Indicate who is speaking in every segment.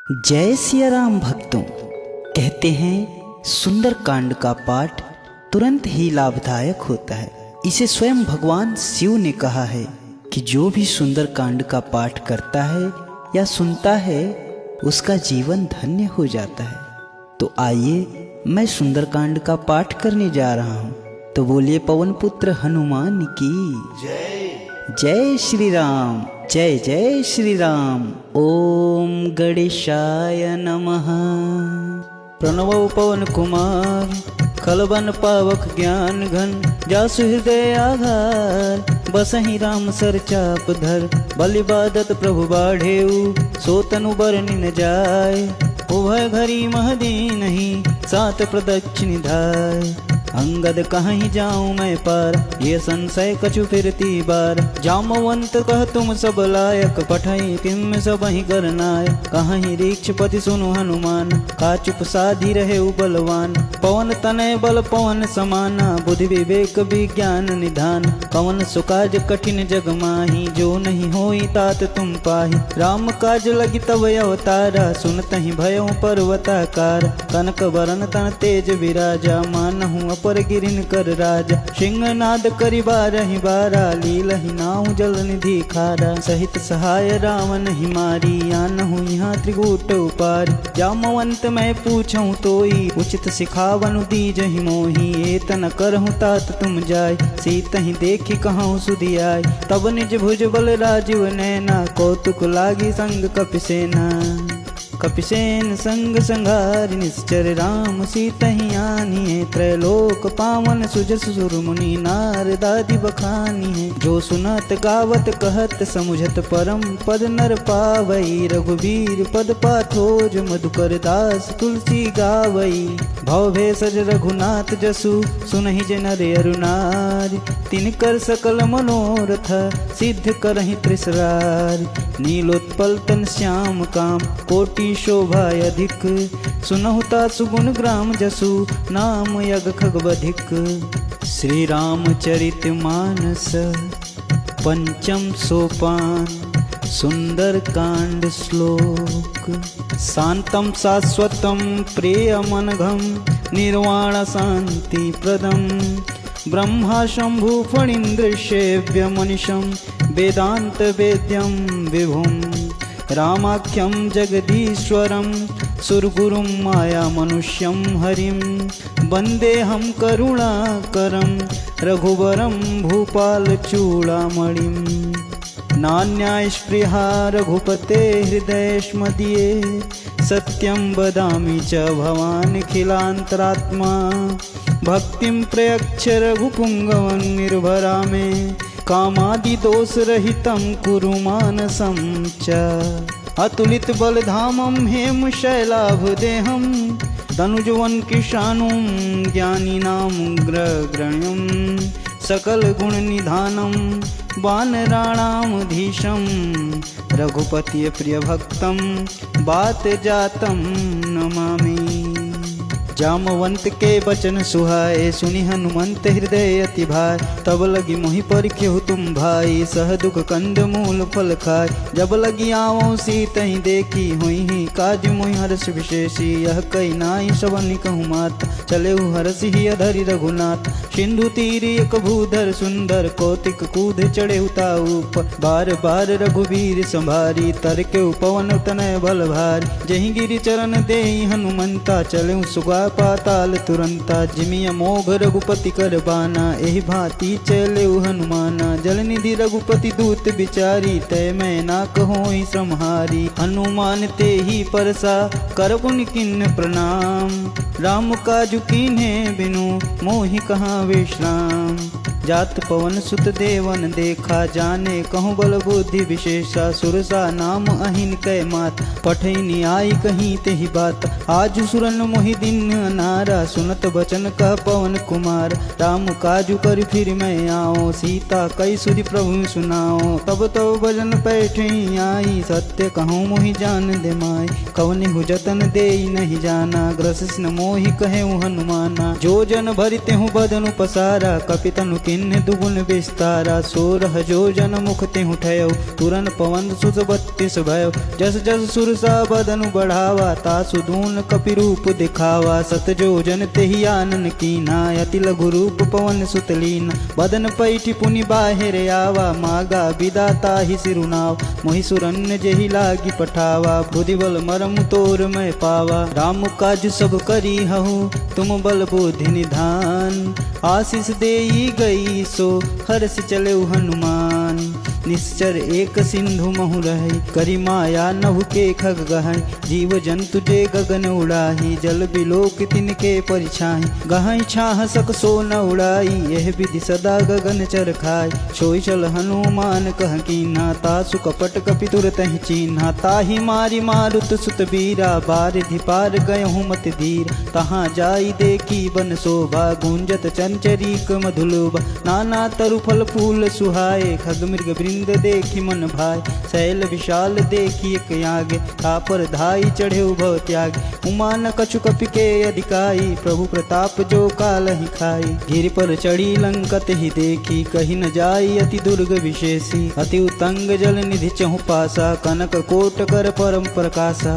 Speaker 1: जय सिया राम भक्तों। कहते हैं सुंदर कांड का पाठ तुरंत ही लाभदायक होता है। इसे स्वयं भगवान शिव ने कहा है कि जो भी सुंदर कांड का पाठ करता है या सुनता है उसका जीवन धन्य हो जाता है। तो आइए मैं सुंदर कांड का पाठ करने जा रहा हूँ। तो बोलिए पवन पुत्र हनुमान की
Speaker 2: जय।
Speaker 1: जय श्री राम। जय जय श्री राम। ओम गणेशाय नमः। प्रणव पवन कुमार खलबन पावक ज्ञान घन जासु हृदय आधार बसहि राम सर चाप धर बलिबादत प्रभु बाढ़ेऊ सो तनु बरनि न जाय उभय घरी महदीनहि सात प्रदक्षिण धाय अंगद कहीं जाऊं मैं पार ये संशय कछु फिरती बार जामवंत कह तुम सब लायक पठई किम सब ही करनाय कहीं रीक्षपति सुनु हनुमान का चुप साधी रहे बलवान पवन तनय बल पवन समाना बुद्धि विवेक विज्ञान निधान कवन सुकाज कठिन जग माही जो नहीं होई तात तुम पाही राम काज लगी तब अवतारा सुनत ही भयउ पर्वताकार कनक वरन तन तेज विराजा मानहु पर गिरिन कर राजा सिंहनाद करि बारहि बारा लीलहि नाहु जल निधि खारा सहित सहाय रावण ही मारी आनहु यहाँ त्रिकूट उपारी जामवंत मैं पूछूं तोई उचित सिखावनु दीजहि मोहि एतन करहु तात तुम जाय सीत ही देखी कहूँ सुधि आय तब निज भुज बल राजीव नैना कौतुक लागी संग कपिसेना कपिसेन संग संघारि निश्चर राम सीतहि आनिए त्रैलोक पावन सुजस सुर मुनि नारदादि बखानिए जो सुनत गावत कहत समुझत परम पद नर पावई रघुवीर पद पाथोज मधुकर दास तुलसी गावई भव भेषज रघुनाथ जसु सुनहि जन रे अरुणार तिनकर सकल मनोरथ सिद्ध करहि त्रिसरार नीलोत्पल तन श्याम काम कोटि शोभा अधिक सुनहुता सुगुण ग्राम जसु नाम यग खगवधिक श्री रामचरित मानस पंचम सोपान सुंदर कांड श्लोक शांतम शाश्वतम प्रियमनघम निर्वाण शांति प्रदम ब्रह्मा शंभु फणीन्द्र सेव्य मनिषं वेदांत वेद्यं विभुम रामाख्यं जगदीश्वरं सुरगुरुं माया मनुष्यं हरिं वन्देऽहं करुणाकरं रघुवरं भूपालचूडामणिं नान्यास्पृहा रघुपते हृदयेष्मदीये सत्यं वदामि च भवानखिलान्तरात्मा भक्तिं प्रयच्छ रघुपुङ्गवं निर्भरा मे कामादि दोष रहितं कुरु मानसं च अतुलित बलधामं हेम शैलाभदेहं तनुजवन किशानुं ज्ञानिनां ग्रगण्यं सकल गुण निधानं वानराणामधीशं रघुपति प्रिय भक्तं बात जातं नमामि। जामवंत के बचन सुहाए सुनि हनुमंत हृदय अति भाई तब लगी मोहि परिख्यहु तुम भाई सह दुख कंद मूल फल खाय जब लगी आवो सीतहि देखी हुई ही काज मोहि हर्ष विशेषी यह कई नाई सवनि कहु मात चले हर्ष ही अधरि रघुनाथ सिंधु तीर एक भूधर सुंदर कौतिक कूद चढ़े उताऊप बार बार रघुवीर संभारी तर के पवन तनय बल भारी जहि गिरि चरण देहि हनुमंता चले सुगा पाताल तुरंता जिमिय मोघ रघुपति कर बाना एहि भांति चले हनुमाना जलनिधि रघुपति दूत बिचारी तय मैं ना कहोहि सम्हारी हनुमान ते ही परसा करबुन किन्न प्रणाम राम काजु कीन्हे बिनु मोहि कहाँ विश्राम जात पवन सुत देवन देखा जाने कहूँ बल बुद्धि विशेषा सुरसा नाम अहिन कै मात पठैनी आई कहीं तेहि बात आज सुरन मोहि दिन नारा सुनत बचन कह पवन कुमार राम काजु कर फिर मैं आओ सीता कई सुधि प्रभु सुनाओ तब तब भजन पैठ आई सत्य कहूँ मोहि जान दे माय कवनि हु जतन दे नहीं जाना ग्रसिस न मोहि कहे हनुमाना जो जन भरिते हूँ बदनु पसारा कपितनु किन किन्ह दुगुन विस्तारा। 16 जोजन मुख तेहु ठयो, तुरन पवन सुत 32 भयो। जस जस सुरसा बदनु बढ़ावा, तासु दून कपि रूप दिखावा। 7 जोजन तेहि आनन कीना, अति लघु रूप पवन सुत लीना। बदन पैठी पुनि बाहिर आवा, मागा विदाता ही सिरुनाव। मोहि सुरन जेहि लागी पठावा, बुद्धि बल मरम तोर मैं पावा। राम काज सब करी हूँ, तुम बल बुद्धि निधान। आशीष देई गई सो, हर्ष चले हनुमान। निश्चर एक सिंधु महु रही, करी माया नभु के खग गहई। जीव जंतु जे गगन उड़ाही, जल बिलोक तिनके परिछाई। गहई छाह सक सो न उड़ाई, यह विधि सदा गगन चर खाई। सोई चल हनुमान कह कीन्हा, तासु कपट कपि तुरत ही चीन्हा। ताहि मारी मारुत सुत बीरा, बारिधि पार गयहु मत धीर। तहाँ जाई देखी बन शोभा, गूंजत चंचरीक मधुलोभा। नाना तरु फल फूल सुहाए, खग मृग वृंद देखी मन भाई। शैल विशाल देखी एक आगे, तापर धाई चढ़े भव त्याग। उमान कछु कपि के अधिकाई, प्रभु प्रताप जो काल ही खाई। गिर पर चढ़ी लंकत ही देखी, कही न जाई अति दुर्ग विशेषी। अति उतंग जल निधि चहु पासा, कनक कोट कर परम प्रकाशा।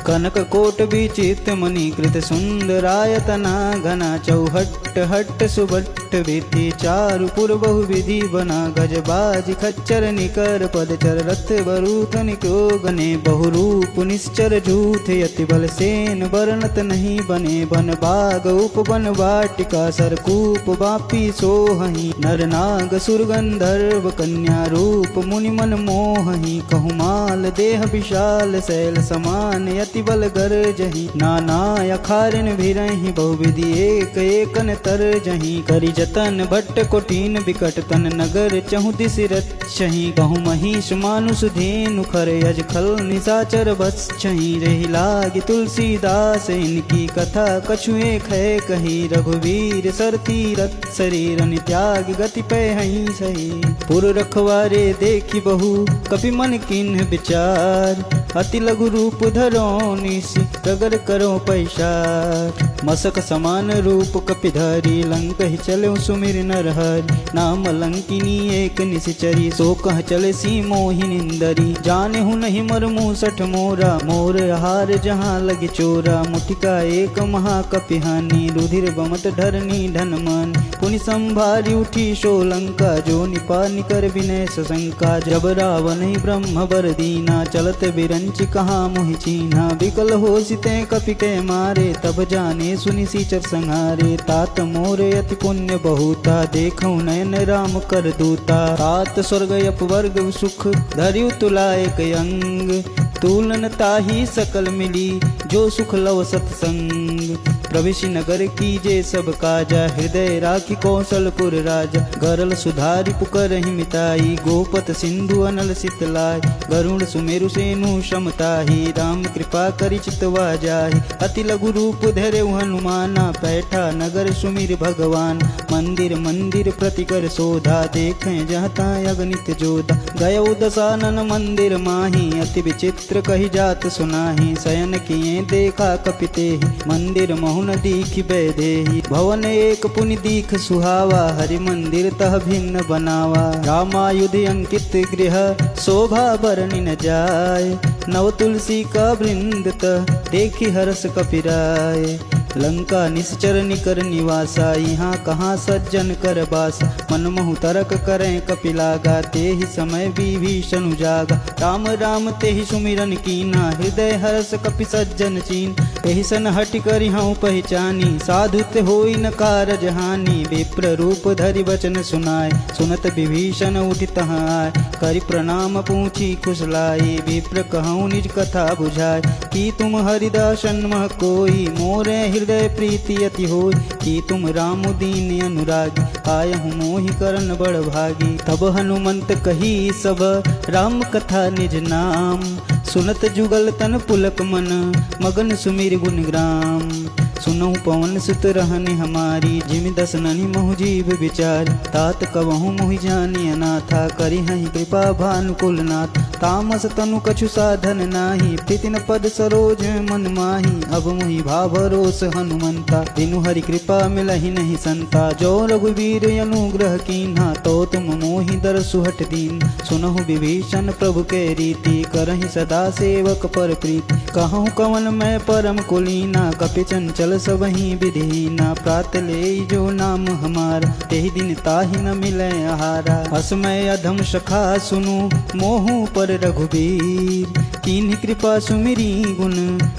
Speaker 1: कनक कोट विचित मणिकृत, सुंदरायतना घना। चौहट्ट हट्ट सुभट्ट विधि, चारु पुर बहु विधि बना। गजबाज खच्चर निकर पदचर, रथ बरूथ निको गने। बहुरूप निश्चर झूठ, यति बल सेन बरनत नहीं बने। बन बाग उपवन वाटिका, सरकूप बापी सोहहि। नर नाग सुर गंधर्व कन्या, रूप मुनि मन मोहहि। कहुमाल देह विशाल, शैल समान यति बल गरजहि। नाना अखारन भिरहि, बहुविधि एक एकन तरजहि। करि जतन भट्ट कोटिन बिकट, तन नगर चहु दिसि रक्षहि। कहु महिष मानुष धेनु, खर यज खल निशाचर बत्सहि। रहि लागी तुलसीदास, इनकी कथा कछु एक है कही। रघुवीर सर तीरथ शरीर, त्याग गति पैहि सही। पुर रखवारे देखी बहु, कपि मन किन्ह विचार। अति लघु रूप धरोनिस, प्रगर करो पैसार। मसक समान रूप कपिधरी, लंक ही चले सुमिर नरहरि। नाम लंकिनी एक निश्चरी, सो कह चले सी मोहि निंदरी। जाने हूँ नहीं मरमु सठ मोरा, मोर हार जहाँ लगे चोरा। मुठिका एक महाकपिहानी, रुधिर बमत धरनी धन मन। पुनि संभारी उठी सो लंका, जो निपा निकर विनय सशंका। जब रावण ही ब्रह्म बर दीना, चलत बिरंच कहाँ मोहि चीन्हा। विकल हो सिते कपि के मारे, तब जाने सुनि सीचर संहारे। तात मोर अति पुण्य बहुता, देखौ नयन राम कर दूता। तात स्वर्ग अपवर्ग सुख, धरियु तुला एक अंग। तुलन ताही सकल मिली, जो सुख लव सत्संग। प्रविशि नगर कीजे सब काजा, हृदय राखी कौशलपुर राजा। गरल सुधारि पुकरहि मिताई, गोपत सिंधु अनल सितलाई। गरुण सुमेरु सेनु समताही, राम कृपा करि चितवा जाहि। अति लघु रूप धरे हनुमाना, पैठा नगर सुमिर भगवान। मंदिर मंदिर प्रतिकर शोधा, देखें जहता अगणित जोधा। गयो दशानन मंदिर माही, अति विचित्र कही जात सुनाही। शयन किए देखा कपितेहि, मंदिर महु न दीखि बैदेहि। भवन एक पुनि दीख सुहावा, हरि मंदिर तह भिन्न बनावा। रामायुध अंकित गृह, शोभा बरनि न जाय। नव तुलसी का वृंद तह, देखि हरस कपिराय। लंका निश्चर निकर निवासा, यहाँ कहाँ सज्जन कर बास। मनमोहु तरक करें कपिलागा, तेहि समय विभीषण जागा। राम राम तेहि सुमिरन कीना, हृदय हर्ष कपि सज्जन चीन। तेहि सन हटि करि हऊँ पहचानी, साधु ते होई न कारज हानि। विप्र रूप धरि वचन सुनाय, सुनत विभीषण उठि तहाँ आय। करि प्रणाम पूछी कुशलाई, विप्र कहूँ निज कथा बुझाय। कि तुम हरिदासन मह कोई, मोरे हृदय प्रीति अति होय। कि तुम राम दीन अनुरागी, आयहु मोहि करन बड़ भागी। तब हनुमंत कही सब, राम कथा निज नाम। सुनत जुगल तन पुलक मन, मगन सुमिर गुण ग्राम। सुनहु पवन सुत रहनि हमारी, जिमि दस ननि महु जीव विचार। तात कवहु मोहि जानि अनाथा, करिहहि कृपा भानुकुलनाथ। तामस तनु कछु साधन नाही, प्रीति न पद सरोज मन माही। अब मुहि भाव भरोस हनुमंता, बिनु हरि कृपा मिलहि नहीं संता। जो रघुवीर अनुग्रह कीन्हा, तो तुम मोहि दरसु हट दीन। सुनहु विभीषण प्रभु के रीति, करहि सदा सेवक पर प्रीति। कहूँ कवन मैं परम कुलीना, कपि चंचल सबहि विधीना। प्रात ले जो नाम हमारा, तेहि दिन ताहि न मिलै आहारा। असमय अधम सखा सुनु, मोहु पर रघुबीर। कीन्ही कृपा सुमिरी गुण,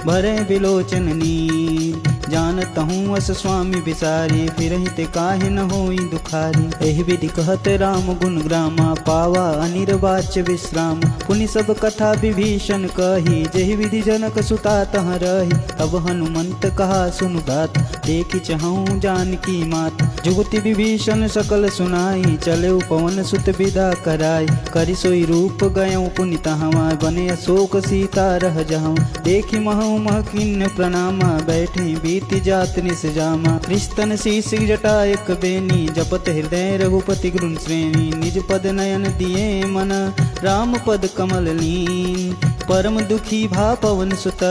Speaker 1: भरे बिलोचन नीर। जानत हूँ अस स्वामी बिसारी, फिरहि ते काहे न होई दुखारी। एहि विधि कहत राम गुण ग्रामा, पावा अनिर्वाच्य विश्राम। पुनि सब कथा विभीषण कही, जेहि विधि जनक सुता तह रही। तब हनुमंत कहा सुनु बात, देखि चहूँ जानकी मात। जुगति विभीषण सकल सुनाई, चले पवन सुत विदा कराई। करि सोई रूप गयऊँ पुनि तहवा, बने अशोक सीता रह जहाँ। देखि महु मह किन्न प्रणामा, बैठे बीति जात निस जामा। त्रिस्तन शीश जटा एक बेनी, जपत हृदय रघुपति गुण श्रेणी। निज पद नयन दिए मन, राम पद कमल लीन। परम दुखी भा पवन सुत,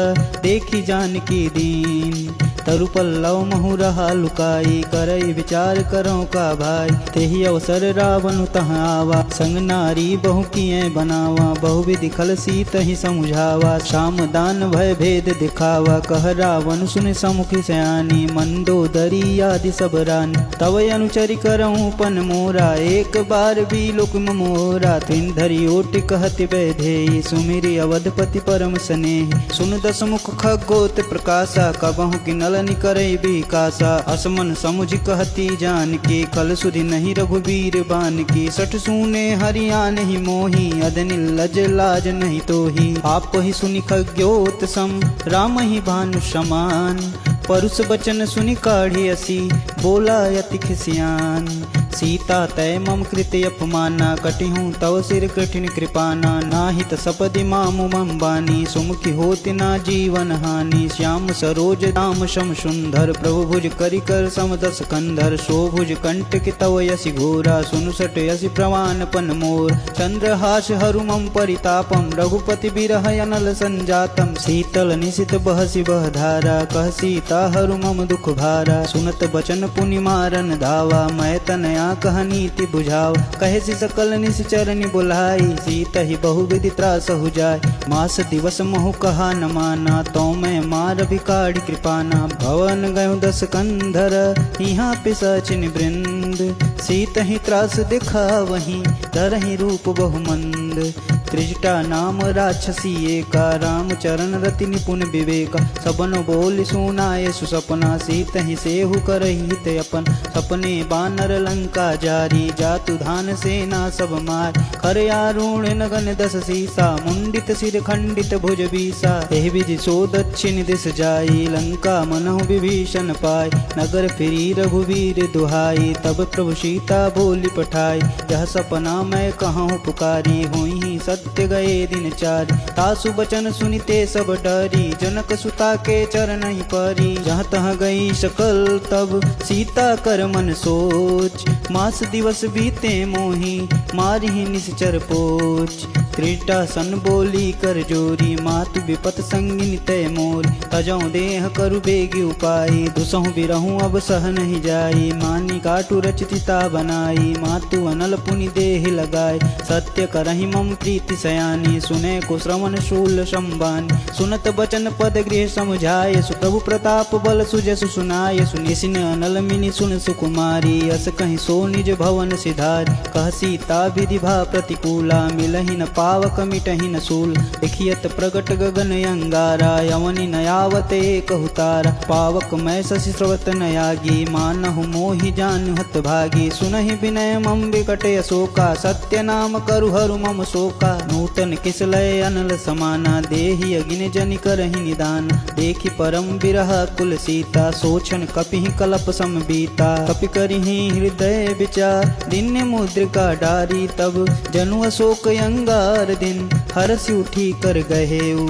Speaker 1: देखी जानकी दीन। तरु पल्लव महु रहा लुकाई, करई विचार करो का भाई। तेहि अवसर रावण तह आवा, संग नारी बहु किए बनावा। बहु विधि खल सीत ही समुझावा, शाम दान भय भेद दिखावा। कह रावण सुन समुखी सयानी, मंदोदरी आदि सब रानी। तव अनुचरि करऊँ पन मोरा, एक बार भी लुक मोरा। तिन धरि ओटि कहति वैधेयी, सुमिरि अवधपति परम स्नेही। सुन दस मुख खगोत प्रकाशा, कबहु किनल करई बिकासा। असमन समुझ कहती जान के, कल सुधि नहीं रघुवीर बान की। सठ सुने हरिया नहीं मोही, अदनिल लज लाज नहीं तोही। आप ही सुनि खग्योत सम, राम ही भानु समान। परुष बचन सुनि काढ़ी असी, बोला अति खिसियान। सीता तय मम कृते अपमाना, कटिहूँ तव सिर कठिन कृपाना। नाहित सपदि मामु मम बानी, सुमुखी होति ना जीवन हानि। श्याम सरोज दाम शम सुंदर, प्रभु भुज करि कर सम दस कंधर। शोभुज कंठ की तव यसी घोरा, सुनुसट यसी प्रवान पन मोर। चंद्रहास हरु मम परितापम, रघुपति बिरह अनल संजातम। शीतल निशित बहसी बह धारा, कह सीता हरु मम दुख भारा। सुनत बचन पुनि मारन धावा, मैं तनया कह नीति बुझाव। कहे सी सकल निश्चरनि बुलाई, सीत ही बहु विधि त्रास हो जाय। मास दिवस महु कहा न माना, तो मैं मार भिखारी कृपाना। भवन गयो दस कंधर, यहाँ पिशाचिन वृंद। सीत ही त्रास दिखा वहीं, धरहि रूप बहुमंद। त्रिजटा नाम राक्षसी एका, राम चरण रति निपुण विवेका। सबन बोल सुनाए सुसपना, सीत ही सेहु करहि हित अपन। सपने बानर लंका जारी, जातु धान सेना सब मार। खर आरूढ़ नगन दस सीसा, मुंडित सिर खंडित भुज बीसा। एहि विधि सो दक्षिण दिस जाई, लंका मनहु विभीषण पाय। नगर फिरी रघुवीर दुहाई, तब प्रभु सीता बोली पठाई। यह सपना मैं कहूँ पुकारी, होई सत्य गए दिन चारि। तासु बचन सुनिते सब डरी, जनक सुता के चरण ही परी। जहाँ तहाँ गई सकल तब, सीता कर मन सोच। मास दिवस बीते मोही, मारहि निश्चर पोच। त्रिजटा सन बोली कर जोरी, मातु विपत संगिनी तय मोरी। तजौ देह करु बेगी उपाई, दुसहु बिरहु अब सह नहीं जाई। मानी काटु रचिता बनाई, मातु अनल पुनि देह लगाई। सत्य करहि मम प्रीति सयानी, सुने को श्रवण शूल संबानी। सुनत बचन पद गृह समुझाय, सुप्रभु प्रताप बल सुजसु सुनाय। सुनिसिन अनल मिनि सुन सुकुमारी, अस कहीं सो निज भवन सिधारी। कह सीता विधि भा प्रतिकूला, मिलहि न पावक मिटहि न सूल। देखियत प्रगट गगन अंगारा, यवनि न आवत एक हुतारा। पावक मैं शशि स्रवत नयागी, मानहु मोहि जानु हत भागी। सुनहि विनय मम विकट अशोका, सत्य नाम करु हरु मम शोका। नूतन किसलय अनल समाना, देहि अगिन जनि करहि निदान। देखि परम बिरह कुल सीता, सोचन कपिहि कलप सम बीता। कपि करिहि हृदय विचार, दिन मुद्रिका डारी। तब जनु अशोक अंगार दिन, हरसि उठी कर गहेऊ।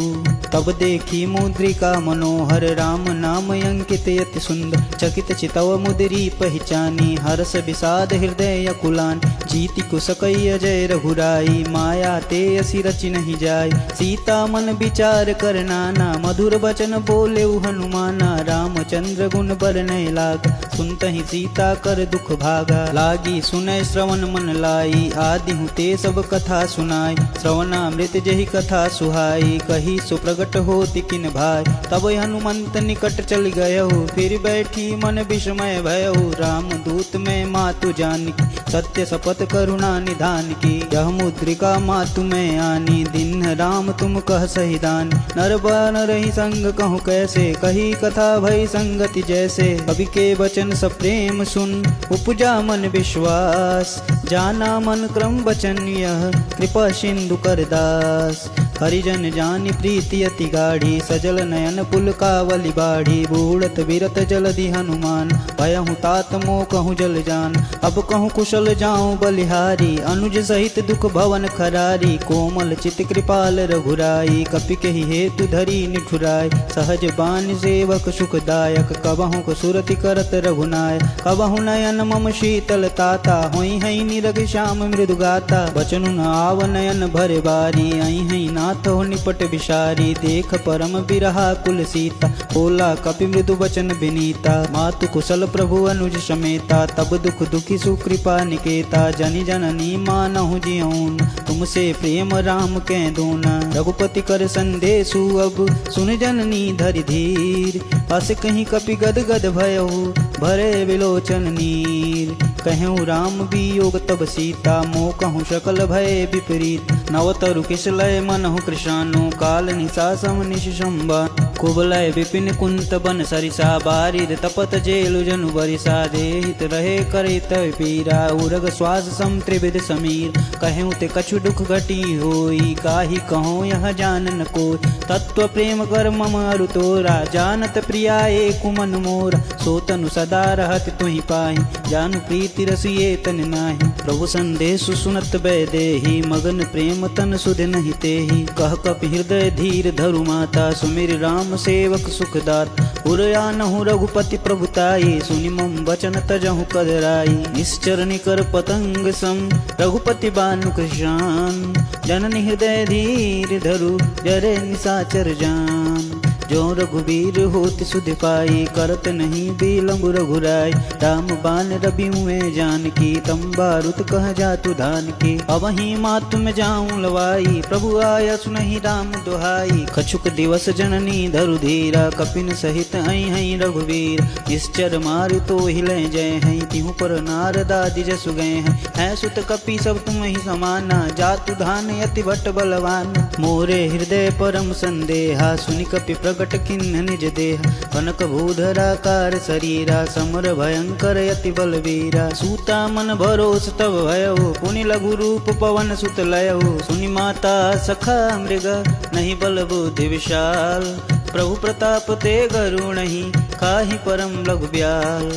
Speaker 1: तब देखी मुद्रिका मनोहर, राम नाम अंकित यति सुंदर। चकित चितव मुद्री पहचानी, हर्ष विषाद हृदय कुलान। जीति कुसकई अजय रघुराई, माया ते असी रचि नहीं जाय। सीता मन विचार कर नाना, मधुर वचन बोले हनुमाना। रामचंद्र गुण बरनय लाग, सुनतहि सीता कर दुख भागा। लागी सुनय श्रवण मन लाई, आदि हुते सब कथा सुनाई। श्रवणामृत जहि कथा सुहाई, कही सो प्रगट होति किन भाई। तब हनुमंत निकट चल गयहु, फिर बैठी मन विस्मय भयहु। राम दूत में मातु जानकी, सत्य शपथ करुणा निधान की। यह मुद्रिका मातु में आनी, दिन राम तुम कह सही दान। नर बन रही संग कहूँ कैसे, कही कथा भई संगति जैसे। कवि के वचन सप्रेम सुन, उपजा मन विश्वास। जाना मन क्रम वचन यह, कृपा सिंधु कर दास। हरिजन जानि प्रीति अति गाढ़ी, सजल नयन पुलकावली बाढ़ी। बूढ़त बिरत जलधि हनुमान, भयहु तात मोह कहूँ जल जान। अब कहूँ कुशल जाऊँ बलिहारी, अनुज सहित दुख भवन खरारी। कोमल चित कृपाल रघुराई, कपि कहि हेतु धरी निठुराई। सहज बान सेवक सुखदायक, कबहु को सुरति करत रघुनाय। कबहु नयन मम शीतल ताता, होई हई निरग श्याम मृदु गाता। बचनु न आव नयन भरे बारी, आई हई नाथ हो निपट विशारी। देख परम बिरहा कुल सीता, बोला कपि मृदु वचन विनीता। मातु कुशल प्रभु अनुज समेता, तब दुख दुखी सुकृपा निकेता। जनि जननी मानहु जियौन, तुमसे प्रेम राम के दूना। रघुपति कर संदेशु अब, सुन जननी धरि धीर। हस कहीं कपि गद गद भयहु, भरे विलोचन नीर। कहूँ राम वियोग तब सीता, मोह कहूँ सकल भय विपरीत। नवतरु किसलय मनहु कृशानु, काल निशा सम निश संबा। कुबलय विपिन कुंत बन सरिसा, बारिद तपत जेलु जनु बरिसा। देहित रहे करित पीरा, उरग श्वास सम त्रिविध समीर। कहूँ ते कछु दुख घटी होई, काहि कहूँ यह जानन को। तत्व प्रेम कर मम अरु तोरा, जानत प्रिया एक मन मोरा। सोतनु सदा रहत तुहि पाहि, जानु प्रीति रसिए तन नाही। प्रभु संदेशु सुनत बैदेही, मगन प्रेम तन सुध नहीं तेहि। कह कपि हृदय धीर धरु माता, सुमिर राम सेवक सुखदात। उरयानहु रघुपति प्रभुताई, सुनि मम वचन तजहु कदराई। निश्चर निकर पतंग सम, रघुपति बानु कृशान। जननी हृदय धीर धरु, जरे निशाचर जान। जो रघुवीर होत सुध पाई, करत नहीं बिलंब रघुराई। राम बान रबि में जानकी, तम बारुत कह जातु धान की। अवहीं मातु में जाऊं लवाई, प्रभु आया सुनहि राम दुहाई। कछुक दिवस जननी धरु धीरा, कपिन सहित आई हई रघुवीर। निश्चर मार तो हिले जय हैं, तिहु पर नारदादि जसु गए हैं। है सुत कपि सब तुम ही समाना, जातु धान यति भट्ट बलवान। मोरे हृदय परम संदेहा, सुनि कपि प्रगट किन्न निज देह। कनक भूधराकार शरीरा, समर भयंकर यति बलवीरा। सूता मन भरोस तब भयहु, पुनि लघु रूप पवन सुत लयहु। सुनि माता सखा मृग, नहीं बल बुद्धि विशाल। प्रभु प्रताप ते गरुणहि, काहि परम लघु ब्याल।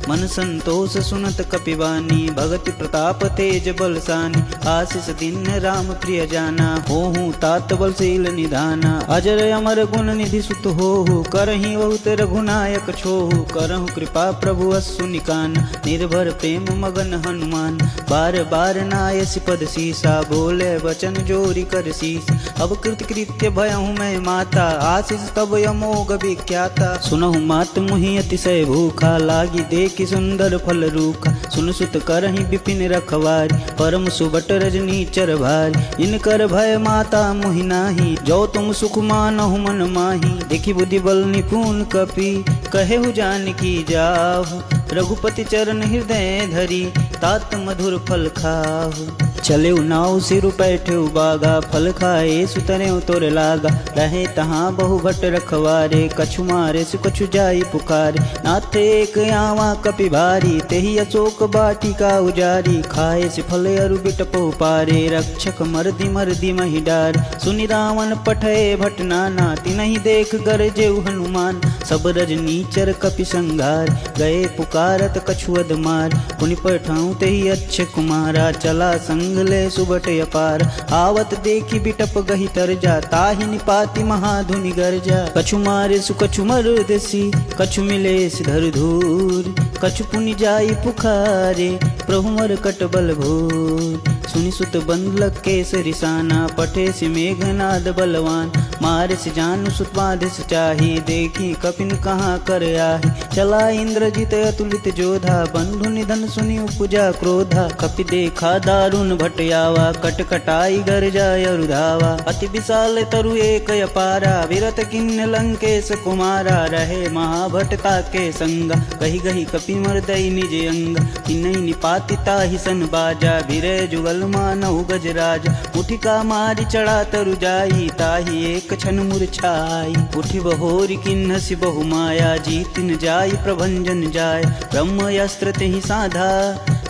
Speaker 1: मन संतोष सुनत कपिवानी, भगति प्रताप तेज बलसानी। आशीष दिन राम प्रिय जाना, होहु तात बलशील निधाना। अजर अमर गुण निधि सुत होहु, करहि बहुत रघुनायक छोहु। करहु कृपा प्रभु अस्सु निकान, निर्भर प्रेम मगन हनुमान। बार बार नायसि पद सीसा, बोले वचन जोरी कर शीस। अब कृत कृत्य भयहु मैं माता, आशीष तब अमोघ विख्याता। सुनहु मात मुहि अतिशय भूखा, लागी देख कि सुंदर फल रूखा। सुन सुत करहि विपिन रखवारी, परम सुबट रजनी चर भारी। इनकर भय माता मोहि नाही, जो तुम सुख मानहु मन माही। देखि बुद्धि बल निपुण कपि, कहेहु जानकी जाहु। रघुपति चरण हृदय धरी, तात मधुर फल खाहु। चले नाव सिरु बैठे बागा, फल खाए सुतरे तोर लागा। रहे तहाँ बहु भट रखवारे, कछु मारे सु कछु जाई पुकारे। नाथ एक आवा कपि भारी, तेहि अशोक बाटिका उजारी। खाए से फल अरु बिटपो पारे, रक्षक मर्दि मर्दि महि डार। सुनि रावण पठे भट नाना, तिनहि देख गरजेउ हनुमान। सब रजनीचर कपि संघार, गए पुकारत कछु अधमार। पुनि पठाऊं तेहि अक्षय कुमारा, चला संग मंगले सुबट अपार। आवत देखी बिटप गही तरजा, ताहि निपाति महाधुनि गर्जा। कछु मारे सु कछु मर देसी, कछु मिले सिधर धूर। कछु पुनि जाई पुखारे, प्रभु मर कट बल भूर। सुनि सुत बंधलक केसरि साना, पठे से मेघनाद बलवान। मारे से जानु सुत बांधे से चाही, देखी कपिन कहाँ कर आही। चला इंद्रजित अतुलित जोधा, बंधु निधन सुनि उपजा क्रोधा। कपि देखा दारुण भटयावा, कटकटाई घर जाय रुधावा। अति विशाल तरु एक अपारा, विरत किन्न लंकेश कुमारा। रहे महाभटता के संगा, कही गही कपि मर्दई निज अंग। किन्नई निपाति ताहि सन बाजा, भिरे जुगल मानहु गजराज। उठिका मारि चढ़ा तरु जाई, ताहि एक क्षण मूर्छाई। उठि बहोरि किन्हसि बहु माया, जीत न जाय प्रभंजन जाय। ब्रह्मयस्त्र तेहि साधा,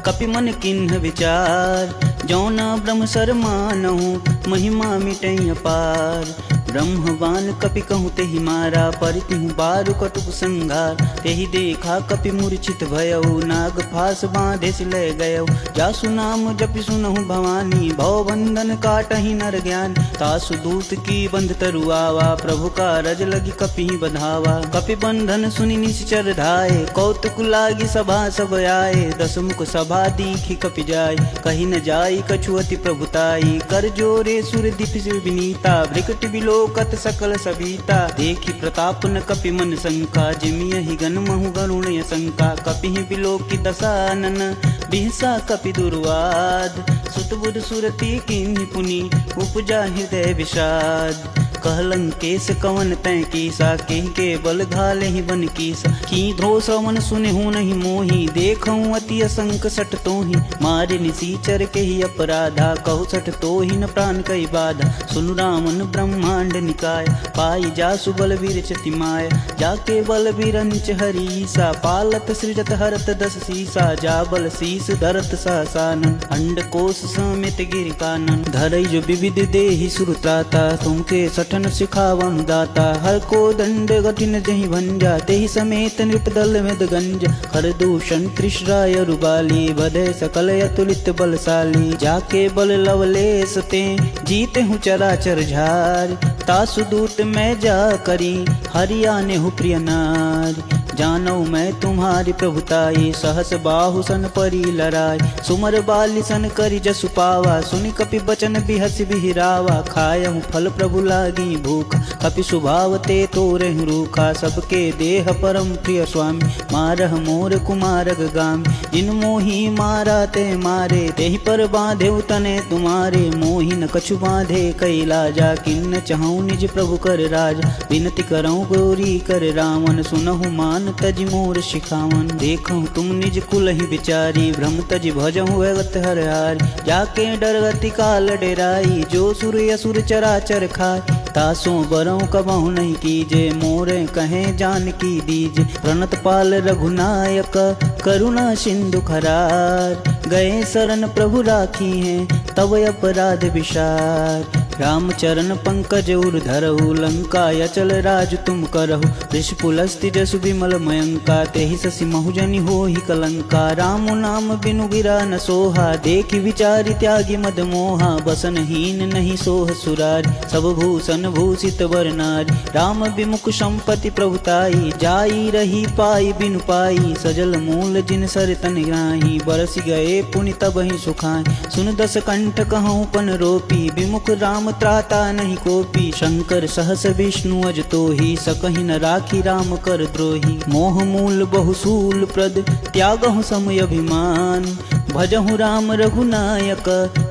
Speaker 1: कपि मन किन्ह विचार। जौन ब्रह्म सर मानहु, महिमा मिटई अपार। ब्रह्मवान कपि कहूँ तेहि मारा, परितिहु बारु कटुक संघार। तेहि देखा कपि मूर्छित भयउ, नाग फास बांधे से ले गयउ। जासु नाम जपि सुनहु भवानी, भव बंधन काटहि नर ज्ञान। तासु दूत की बंध तरु आवा, प्रभु का रज लगी कपि बधावा। कपि बंधन सुनि निश्चर धाये, कौतुक लागी सभा सब आए। दस मुख सभा दीखि कपि जाय, कही न जाई कछु अति प्रभुताई। कर जोरे सुर दीप विनीता, भृकट बिलो कत सकल सबीता। देखी प्रताप न कपि मन शंका, जिमियहि गन महु गरुण शंका। कपि बिलोकी दशानन, बिहसा कपि दुर्वाद। सुत बुध सुरति किन्हि पुनि, उपजा हृदय विषाद। कहलं केस कवन तै कीसा, केहि के बल घाले ही बन कीसा। की ध्रो श्रवण सुनहु नहीं मोही, देखऊँ अति असंक सट तोहि। मारे निसीचर के ही अपराधा, कहु सठ तोहि न प्राण कई बाधा। सुनु रामन ब्रह्मांड निकाय, पाई जासु बलवीर चति माय। जाके बलवीर अंच हरीसा, पालत सृजत हरत दस सीसा। जा बल शीस धरत सहसानन, अंड कोश समेत गिर कानन। धरई जो विविध देहि सुरत्राता, तुमके सठन सिखावन दाता। हर को दंड कठिन जहि भंजा, तेहि समेत नृपदल में गंजा। कर दूषण त्रिशराय रुबाली, बधे सकल अतुलित बलशाली। जाके बल लवलेस ते, जीते हूँ चराचर झार। तासु दूत मैं जा करी, हरियाने हूँ प्रिय नार। जानौ मैं तुम्हारी प्रभुताई, सहस बाहु सन परी लराय। सुमर बाली सन करी जसु पावा, सुनि कपि बचन बिहस बिहिरावा। खायहु फल प्रभु लागी भूख, कपि स्वभाव ते तोरहु रूखा। सबके देह परम प्रिय स्वामी, मारह मोर कुमारग गाम। जिन मोही मारा ते मारे, तेहि पर बांधे तने तुम्हारे। मोहि न कछु बांधे कैलाजा, किन्न चहु निज प्रभु कर राज। विनती करऊँ गौरी कर रावण, सुनहु मान तज मोर शिखावन। देखूं तुम निज कुल ही विचारी, भ्रम तज भजहु अगत हर हारी। जाके डरगति काल डेराई, जो सुर असुर चराचर खाय। तासों बरौ कबहु नहीं कीजे, मोरे कहे जान की दीजे। प्रणत पाल रघुनायक, करुणा सिंधु खरार। गए शरण प्रभु राखी हैं, तब अपराध विशार। रामचरण पंकज उर धरहु, लंका अचल राज तुम करहु। ऋषिपुलस्ति जसु विमल मयंका, तेहि शशि महुजनि होहि कलंका। राम नाम बिनु गिरा न सोहा, देखि विचारि त्यागी मद मोहा। बसनहीन नहीं सोह सुरारी, सब भूषण भूषित वर नारी। राम विमुख संपत्ति प्रभुताई, जाई रही पाई बिनु पाई। सजल मूल जिन सर तन ग्राही, बरस गए पुनि तबहि सुखाई। सुन दस कंठ कहूँ पन रोपी, विमुख राम त्राता नहीं कोपी। शंकर सहस विष्णु अज तोहि, सकहि न राखी राम कर द्रोही। मोह मूल बहुसूल प्रद, त्यागहु समय अभिमान। भजहु राम रघुनायक,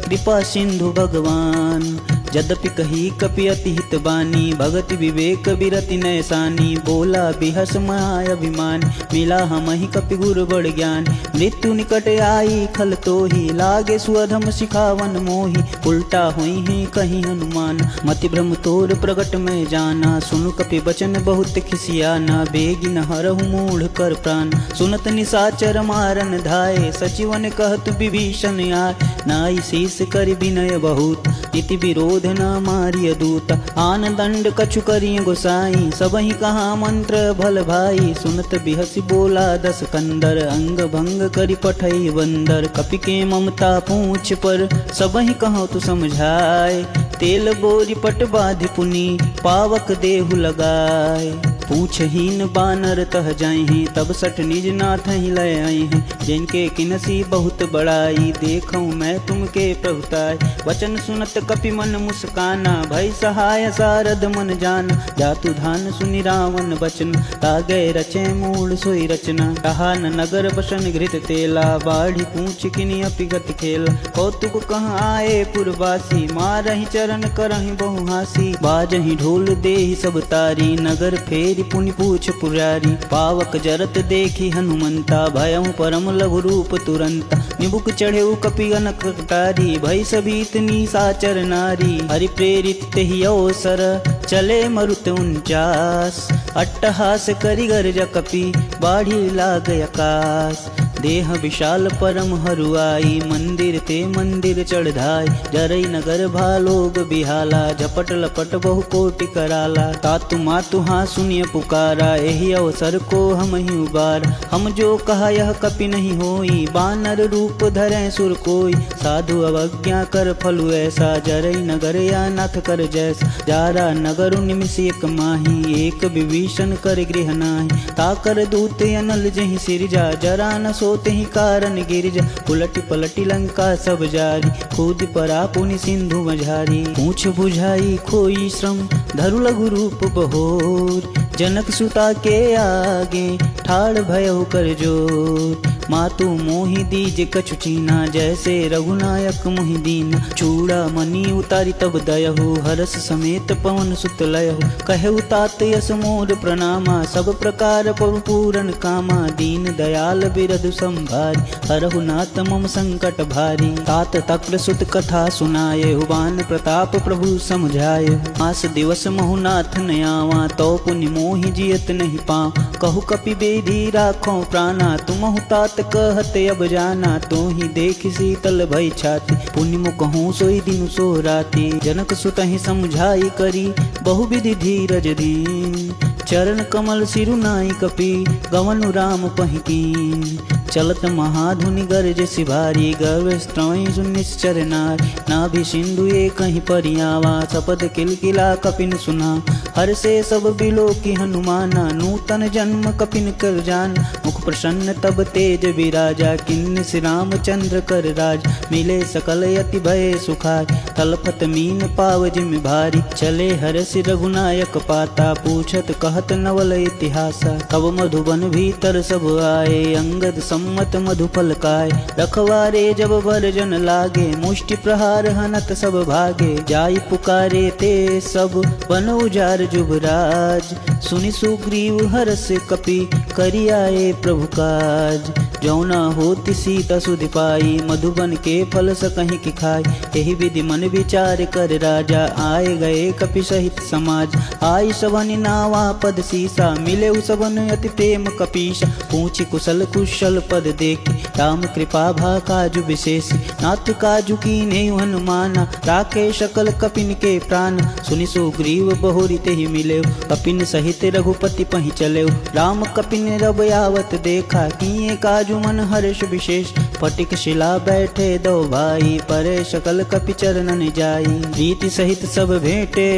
Speaker 1: कृपा सिंधु भगवान। यद्यपि कही कपि अति हित बानी, भगति विवेक बिरति नैसानी। बोला बिहस माय अभिमान, मिला हमहि कपि गुर बड़ ज्ञान। मृत्यु निकट आई खल तोहि, लागे सुअधम सिखावन मोहि। उल्टा हुई है कहीं हनुमान, मति भ्रम तोर प्रगट में जाना। सुनु कपि बचन बहुत खिसियाना, बेगिन हरहु मूढ़ कर प्राण। सुनत निशाचर मारन धाये, सचिवन कहत विभीषण आय। नाई शीस कर विनय बहुत, इति विरोध न मारिय दूत। आन दंड कछु करिय गोसाई, सबहि कहा मंत्र भल भाई। सुनत बिहसी बोला दस कंदर, अंग भंग करि पठई बंदर। कपि के ममता पूछ पर, सबहि कहो तु समझाए। तेल बोरी पट बाधि पुनि, पावक देहु लगाए। पूछहीन बानर तह जाए हैं, तब सठ निज नाथ ही लय आए हैं। जिनके किनसी बहुत बड़ाई, देखूं मैं तुमके प्रभुताई। वचन सुनत कपि मन मुस्काना, भय सहाय सारद मन जान। जातु धान सुनि रावण बचन, तागे रचे मूल सोई रचना। कहा न नगर बसन घृत तेला, बाढ़ी पूछ किनि अपिगत खेल। कौतुक कहाँ आए पुरवासी, मारहि चरण करहि बहु हासी। बाजहि ढोल देहि सब तारी, नगर फेर पुनि पूछ पुरारी। पावक जरत देखी हनुमंता, भयउ परम लघु रूप तुरंता। निबुक चढ़ेउ कपि अनक कटारी, भय सभीत निशाचर नारी। हरि प्रेरित तेहि अवसर, चले मरुत 49। अट्टहास करि गर्ज कपि, बाढ़ी लाग आकाश। देह विशाल परम हरुआई, मंदिर ते मंदिर चढ़धाई। जरई नगर भालोग बिहाला, झपट लपट बहु कोटि कराला। तातु मातु हाँ सुनिय पुकारा, एहि अवसर को हम ही उबार। हम जो कहा यह कपि नहीं होई, बानर रूप धरे सुर कोई। साधु अवज्ञा कर फलु ऐसा, जरई नगर या नाथ कर जैसा। जारा नगर निमिष एक माही, एक विभीषण कर गृह नाही। ताकर दूत अनल जहि सिरजा, जरा न सोते ही कारण गिरजा। उलटी पलटी लंका सब जारी, कूद परा पुनि सिंधु मझारी। पूछ बुझाई खोई श्रम, धरु लघु रूप बहोर। जनक सुता के आगे, ठाड़ भयउ कर जोर। मातु मोहि दीज कछु चीना, जैसे रघुनायक मोहि दीन। चूड़ा मणि उतारी तब दयहु, हरस समेत पवन सुत लयहु। कहु तात यस मोर प्रणामा, सब प्रकार पव पूरन कामा। दीन दयाल बिरधु संभारी, हरहु नाथ मम संकट भारी। तात तक्र सुत कथा सुनाये, बान प्रताप प्रभु समझाये। आस दिवस महु नाथ न आवा, तो पुनि मोहि जियत नहीं पाँ। कहु कपि बेधी राखो प्राणा, तुमहु तात कहत अब जाना। तो ही देख शीतल भय छाती, पुनि मुकहु सोई दिनु सो राती। जनक सुतहि समझाई करी, बहु विधि धीरज दीन। चरण कमल सिरुनाई कपि, गवनु राम पहिकीन। चलत महाधुनि गर्ज सिभारी, गर्व स्त्रवई सुनिश्चर नारी। नाभि सिंधु एक कहीं परियावा, सपद किलकिला कपिन सुना। हर से सब बिलो की हनुमाना, नूतन जन्म कपिन कर जान। मुख प्रसन्न तब तेज विराजा, किन्न श्री रामचंद्र कर राज। मिले सकल यति भय सुखाय, तलपत मीन पाव जिम भारी। चले हरसि रघुनायक पाता, पूछत कहत नवल इतिहासा। तब मधुबन भीतर सब आए, अंगद सम्मत मधुफल काय। रखवारे जब भर जन लागे, मुष्टि प्रहार हनत सब भागे। जाई पुकारे ते सब, बन उजार जुबराज। सुनि सुग्रीव हरस कपि, करि आए प्रभु काज। जौना होति सीता सुधि पाई, मधुबन के फल सकहि कि खाई। एहि विधि मन विचार कर राजा, आए गए कपि सहित समाज। आई सबनि नावा पद सीसा, मिले सबन अति प्रेम कपीसा। पूछि कुशल कुशल पद देखि, राम कृपा भा काजु विशेष। नाथ काजु कीन्हे हनुमाना, राखे सकल कपिन के प्राण। सुनि सुग्रीव बहुरी तेहि मिले, कपिन सहित रघुपति पहि चले। राम कपिन रब आवत देखा, किए काजु मन हर्ष विशेष। फटिक शिला बैठे दो भाई, परे सकल कपि चरणन जाई। प्रीति सहित सब भेंटे,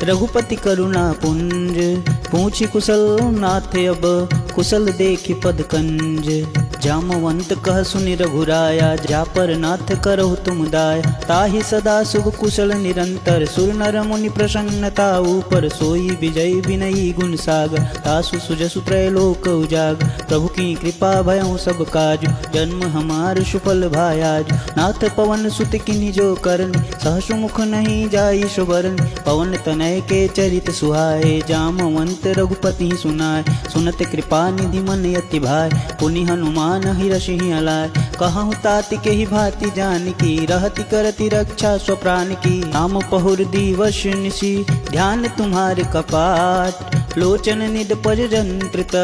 Speaker 1: रघुपति करुणा पुंज। पूछि कुशल नाथ अब, कुशल देखि पद कंज। जामवंत कह सुनि रघुराया, जा पर नाथ करहु तुम दाया। ताहि सदा शुभ कुशल निरंतर, सुर नर मुनि प्रसन्नता ऊपर। सोई विजय विनयी गुण सागर, तासु सुजसु त्रैलोक उजाग। प्रभु की कृपा भयउ सब काजु, जन्म हमार सुफल भायाज। नाथ पवन सुत किन्हि जो करनि, सहसु मुख नहीं जाई सुबरन। पवन तनय के चरित सुहाए, जामवंत रघुपति सुनाय। सुनत कृपा निधि मन यति भाय, पुनि हनुमान हिरषि अलाय। कहूँ तात के ही भांति जानकी, रहति करति रक्षा स्वप्राण की। राम पहुर दिवस निशि, ध्यान तुम्हारे कपाट। लोचन निद पज जंत्रित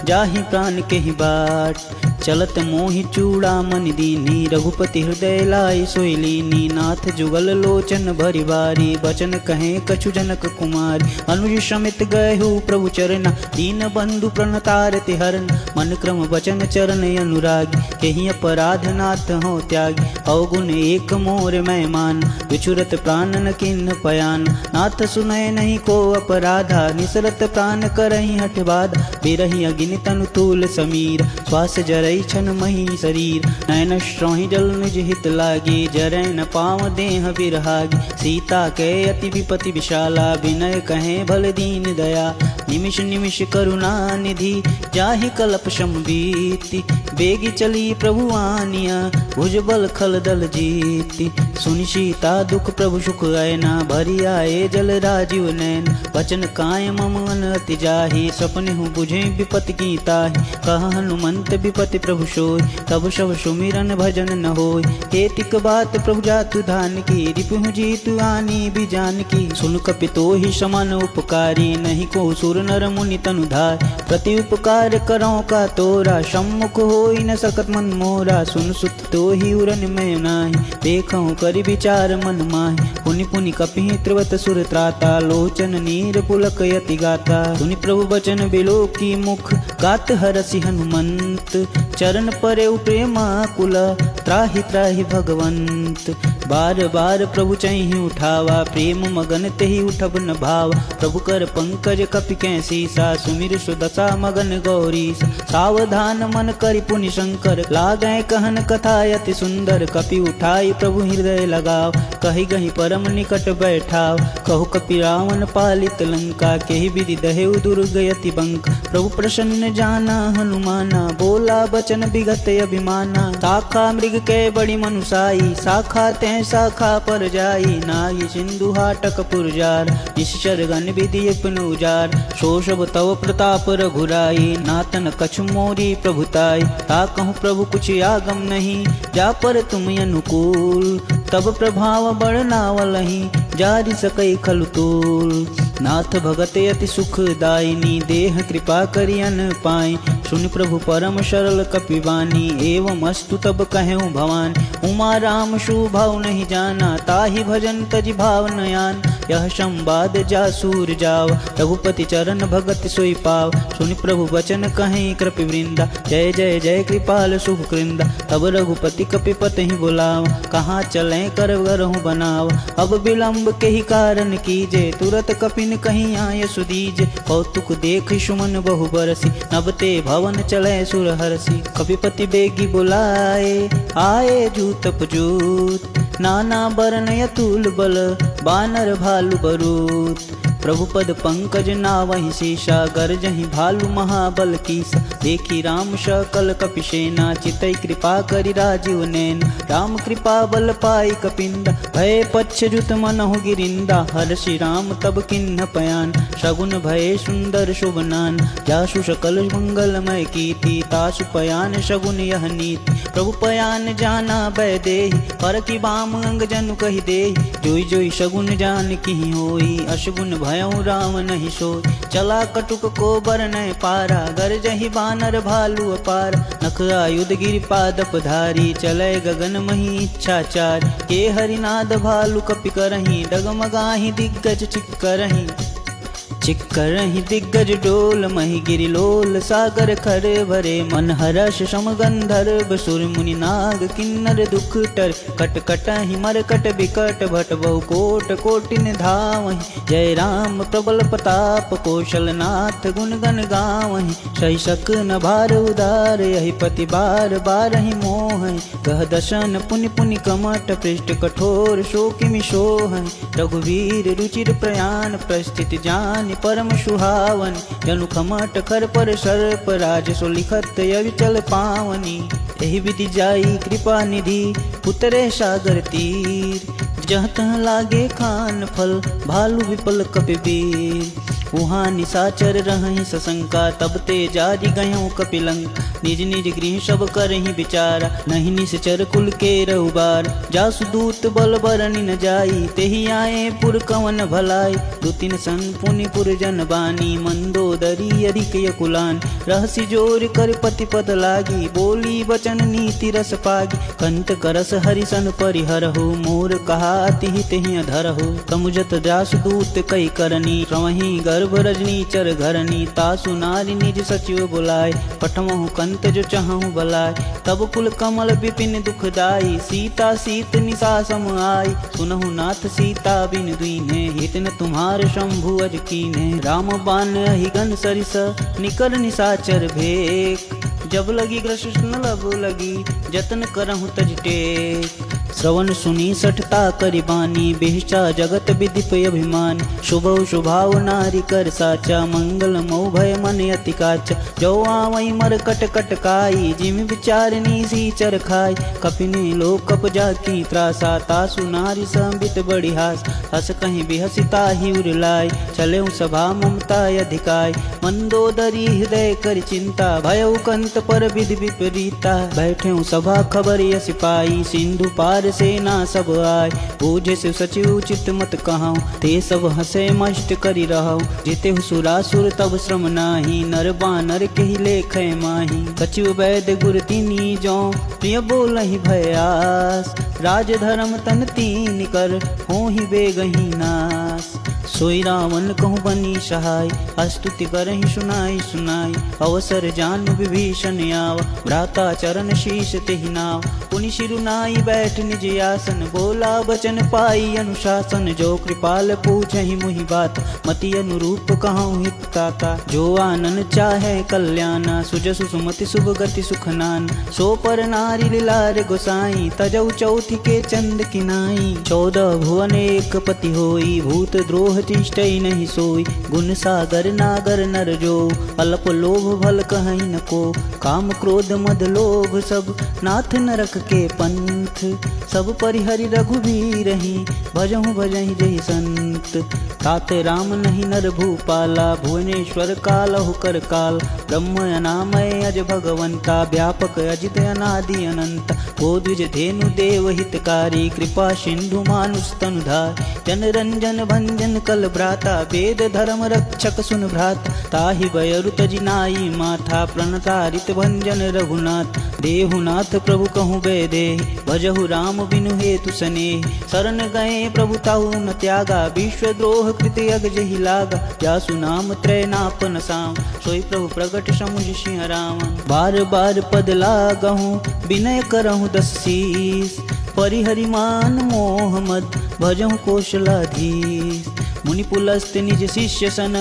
Speaker 1: जाहि प्राण के ही बाट चलत मोहि चूड़ामणि दीनी रघुपति हृदय लाई सोई लीनी नाथ जुगल लोचन भरि बारी बचन कहे कछु जनक कुमार अनुज समित गयहु प्रभु चरण दीन बंधु प्रणतारति हरण मन क्रम वचन चरण अनुरागी केहि अपराध नाथ हो त्यागी अवगुण एक मोर मैं मान विचुरत प्राणन किन्न पयान नाथ सुनय नहीं को अपराधा निसरत प्राण करहि हठ बाधा बिरहि अग्नि तनु तूल समीर श्वास जरई छन मही शरीर नयन श्रोहि जल निज हित लागी जरै न पाव देह बिरहागी सीता के अति विपति विशाला विनय कहे भल दीन दया निमिष निमिष करुणा निधि जाहि कल्प शम बीति बेगी चली प्रभु आनिया भुजबल खल दल जीति सुनि सीता दुख प्रभु सुख आयना भरि आए जल राजीव नैन वचन काय मम मन अति जाहि सपने हूँ बुझे विपति की ताहि कह हनुमंत विपति प्रभु सोय तब सब सुमिरन भजन न होय एतिक बात प्रभु जातु धान की रिपुहु जीतु आनी भी जान की सुन कपितो ही समान उपकारी नहीं को सुर नर मुनि तनु धार प्रति उपकार करो का तोरा सम्मुख होई न सकत मन मोरा सुन सुत तो ही उरन में नाही देखूं करि विचार मन माहि पुनि पुनि कपि त्रिवत सुर त्राता लोचन नीर पुलक यति गाता सुनि प्रभु बचन बिलो की मुख गात हरसि हनुमंत चरण परे प्रेमा कुल त्राहि त्राहि भगवंत बार बार प्रभु चहि उठावा प्रेम मगन तेहि उठब न भाव प्रभु कर पंकज कपि कैसीसा सुमिर सुदशा मगन गौरीस सावधान मन करि पुनि शंकर लागै कहन कथा अति सुंदर कपि उठाई प्रभु हृदय लगाव कहि गहि परम निकट बैठाव कहु कपि रावण पालित लंका केहि विधि दहेउ दुर्ग यति बंक प्रभु प्रसन्न जाना हनुमाना बोला बचन विगत अभिमाना शाखा मृग के बड़ी मनुसाई शाखा तै शाखा पर जाई नाई सिंधु हाटक पुरजार निश्चर गण विधि उजार शोषब तव प्रताप रघुराई नातन कछु मोरी प्रभुताई ता कहूँ प्रभु कुछ आगम नहीं जा पर तुम अनुकूल तब प्रभाव बढ़नावलहि जारी सकई खलु तूल नाथ भगत अति सुखदायिनी देह कृपा करियन पाई सुन प्रभु परम सरल कपिवानी एवं अस्तु तब कहूँ भवान उमा राम शुभाव नहीं जाना ताहि भजन तज भाव नयान यह संवाद जासूर जाव रघुपति चरण भगत सोई पाव सुनि प्रभु वचन कहें कृपि वृंदा जय जय जय कृपाल शुभ कृंदा तब रघुपति कपिपति ही बुलाव कहाँ चलें कर गरहु बनाव अब विलंब के ही कारण कीजे तुरत कपिन कहीं आय सुदीज कौतुक देख सुमन बहु बरसी नबते भवन चले सुर हरसी कपिपति बेगी बुलाए आए जूत पजूत नाना बरन अतुल बल बानर भालु बरूत प्रभु पद पंकज नावहि शीशा गरजहि भालु महाबल कीसा देखी राम सकल कपिसेना चितई कृपा करि राजीव नैन राम कृपा बल पाई कपिंदा भय पक्ष जुत मनहु गिरिंदा हर्षि राम तब किन्न पयान शगुन भय सुंदर शुभनान जासु सकल मंगलमय कीर्ति तासु पयान शगुन यह नीति प्रभु पयान जाना बै देहि पर की बाम अंग जनु कहि देहि जोई जोई शगुन जान की होई अशगुन भयउ राम नहीं सोई चला कटुक को बरनय पारा गरजहि बानर भालु अपार नख आयुध गिरि पादप धारी चलै गगन मही इच्छाचार के हरिनाद भालु कपि करहि डगमगाहि दिग्गज चिक्करहि दिग्गज डोल मही गिरि लोल सागर खर भरे मन हर्ष सम गंधर्व सुर मुनि नाग किन्नर दुख टर कट कटहि मरकट बिकट भट बहु कोट कोटिन धावहि जय राम प्रबल प्रताप कौशल नाथ गुण गण गावहि सही सक न भार उदार यही पति बार बारहि मोहहि कह दशन पुनि पुनि कमट पृष्ठ कठोर शोकिमि सोहहि रघुवीर रुचिर प्रयाण प्रस्थित जान परम सुहावन जनु खमट खर पर सर्प राज सो लिखत अविचल पावनी एहि विधि जाई कृपा निधि उतरे सागर तीर जहाँ तहाँ लागे खान फल भालू विपल कपिबीर वहाँ निशाचर रहि सशंका तब ते जारी गयों कपिलंक निज निज गृह सब करहि विचारा, नहीं निश्चर कुल के रहुबार। जासु दूत बल बरनि न जाई, तेहि आए पुर कवन भलाई। दु तीन सन पुनि पुर जन बानी, मंदोदरी अधिक यकुलान। रहसि जोर कर पति पद लागी, बोली वचन नीति रस पागी। कंत करस हरिसन परिहरहु, मोर कहा अति हित हिय धरहु। समुझत जासु दूत कई करनी, रवहि गर्भ रजनी चर घरनी। तासु नारी निज सचिव बुलाए, पठमहु कंत जो चहु बलाय। तब कुल कमल विपिन दुखदाई, सीता सीत निशा सम आई। सुनहु नाथ सीता बिन दुईने, हित न तुम्हार शंभु अज कीने। राम बाण अहिगन सरिस, निकर निशाचर भेक। जब लगी कृष्ण लब लगी, जतन करहु तज टेक। श्रवण सुनी सठता करि बानी, बेहिचा जगत विदिप अभिमान। शुभ शुभाव नारी कर साचा, मंगल मऊ भय मन अति काचा। जो आवई मर कट कट काई, जिम विचारनी सी चर खाई। कपिने लोक कप जाकी त्रासा, तासु नारी संबित बड़ी हास। हस कहीं बिहसिता ही उरलाई, चले सभा ममता अधिकाय। मंदोदरी हृदय कर चिंता, भयउ कंत पर विधि विपरीता। बैठे सभा खबर यस पाई, सिंधु पार सेना सब आय। बूझे से सचिव चित मत कहूँ, ते सब हसे मष्ट करी रहूँ। जिते सुरासुर तब श्रम नाही, नर बानर के ही लेखे माही। सचिव वैद्य गुर तिनी जो, प्रिय बोलहि भयास। राज धर्म तन तीन कर, होहि बेगहि नास। सोई रावण कहूँ बनी सहाय, स्तुति करहि सुनाई सुनाई। अवसर जानु विभीषण आव, भ्राता चरण शीश तेहि नाव। पुनि शिरुनाई बैठ निज आसन, बोला बचन पाई अनुशासन। जो कृपाल पूछहि मुहि बात, मति अनुरूप कहूँ हित ताता। जो आनन चाहे कल्याणा, सुजसु सुमति शुभ गति सुखनान। सो पर नारी लीलार गोसाई, तजौ चौथि के चंद किनाई। 14 भुवन एक पति होई, भूत द्रोह तिष्ठई नहीं सोई। गुण सागर नागर नर जो, अल्प लोभ भल कहीं न को। काम क्रोध मद लोभ सब, नाथ नरक के पंथ। सब परिहरि रघुबीरहि, भजहु भजहि जहि संत। ताते राम नहीं नर भूपाला, भुवनेश्वर कालहु कर काल। ब्रह्म अनामय अज भगवंता, व्यापक अजित अनादि अनंत। गोद्विज धेनु देव हितकारी, कृपा सिंधु मानुष तनुधार। जन रंजन भंजन कल भ्राता, वेद धर्म रक्षक सुन भ्राता। ताहि बयरु तजि नाई माथा, प्रणतारित भंजन रघुनाथ। देहुनाथ प्रभु कहूँ बेदे, भजहु राम बिनु हेतु स्नेह। शरण गए प्रभु ताहु न त्यागा, विश्वद्रोह कृत यग जहि लागा। जासु नाम त्रय नापन साम, सोई प्रभु प्रगट समुझ सिंह रावण। बार बार पद लागहूँ, विनय करहूँ दस शीस। परिहरिमान मोह मद, भजहु कौशलाधीश। मुनि पुलस्त निज शिष्य सन,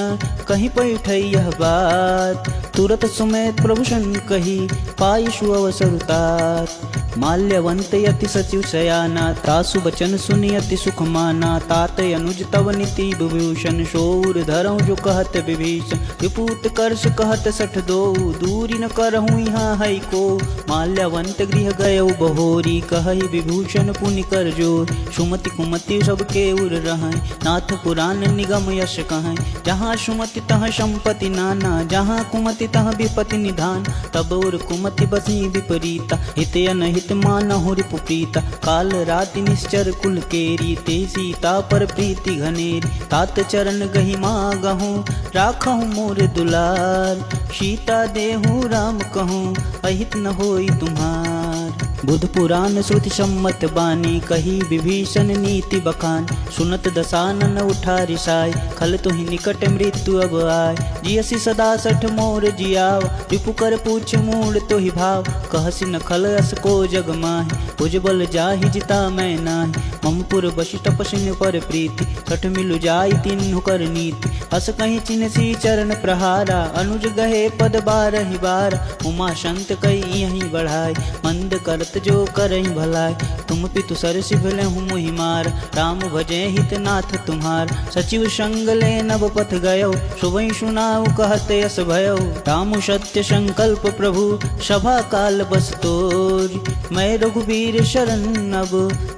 Speaker 1: कहीं पैठई यह बात। तुरत सुमेत प्रभु सन कही, पायसु अवसर तात। माल्यवंत यति सचिव शयाना, तासु बचन सुनि अति सुख माना। तात अनुज तव नीति विभूषण, शौर धरऊँ जो कहत विभीषण। विपूत कर्ष कहत सठ दो, दूरी न करहूँ यहाँ है को। माल्यवंत गृह गयउ बहोरी, कहई विभूषण पुनि कर जोर। सुमति कुमति सबके उर रहै, नाथ पुराण निगम यश कहै। जहाँ सुमति तहाँ संपत्ति नाना, जहाँ कुमति तहाँ विपत्ति निधान। तब उर कुमति बसी विपरीता, हित अनहित मानहु रिपुप्रीता। काल राति निश्चर कुल केरी, ते सीता पर प्रीति घनेरी। तात चरण गहि मागहूँ, राखहूँ मोर दुलार। सीता देहु राम कहूँ, अहित न होई तुम्हार। बुध पुराण श्रुति सम्मत बानी, कही विभीषण नीति बखान। सुनत दसानन उठा रिसाय, खल तुहि निकट मृत्यु अब आय। जियसि सदा सठ मोर जियाव, रिपु कर पूछ मूड तोहि भाव। कहसि न खल अस को जग माहि, भुजबल जाहि जिता मैं नाही। ममपुर बसि तपसिन पर प्रीति, सठ मिलु जाई तिन्हु कर नीति। अस कहीं चिन्हसी चरण प्रहारा, अनुज गहे पद बारहि बार। उमा संत कई यहीं बढ़ाई, मंद करत जो करहि भलाई। तुम पितु सर सिभले हूँ मुहि मार, राम भजे हित नाथ तुम्हार। सचिव संग ले नव पथ गयो, सुबह सुनाऊ कहत यस भयो। राम सत्य संकल्प प्रभु, सभा काल बस तोर। मैं रघुबीर शरण अब,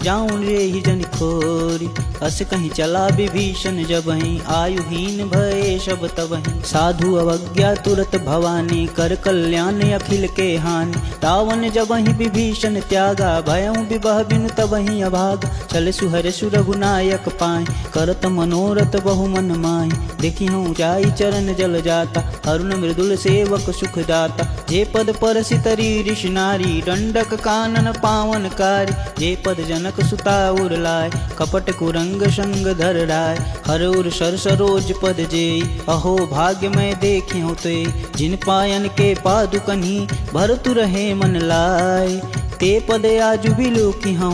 Speaker 1: जाऊं रे ही जन खोरी। अस कहीं चला विभीषण जबहि, आयुहीन भये सब तबहि। साधु अवज्ञा तुरत भवानी, कर कल्याण अखिल के हानि। रावण जबहि विभीषण त्यागा, भयउ विबह बिनु तबहि अभागा। चल सुहर सुरघुनायक पाए, करत मनोरथ बहु मन माहि। देखिहु जाई चरण जल जाता, अरुण मृदुल सेवक सुख दाता। जे पद परसि तरी ऋषि नारी, दंडक कानन पावन कारी। जे पद जनक सुता उर लाय, कपट कुरंग संग धर राय। हर उर सर सरोज पद जेई, अहो भाग्य मैं देखिहु ते। जिन पायन के पादुकन्हि, भरतु रहे मन लाय। ते पद आजु बिलोकिहु,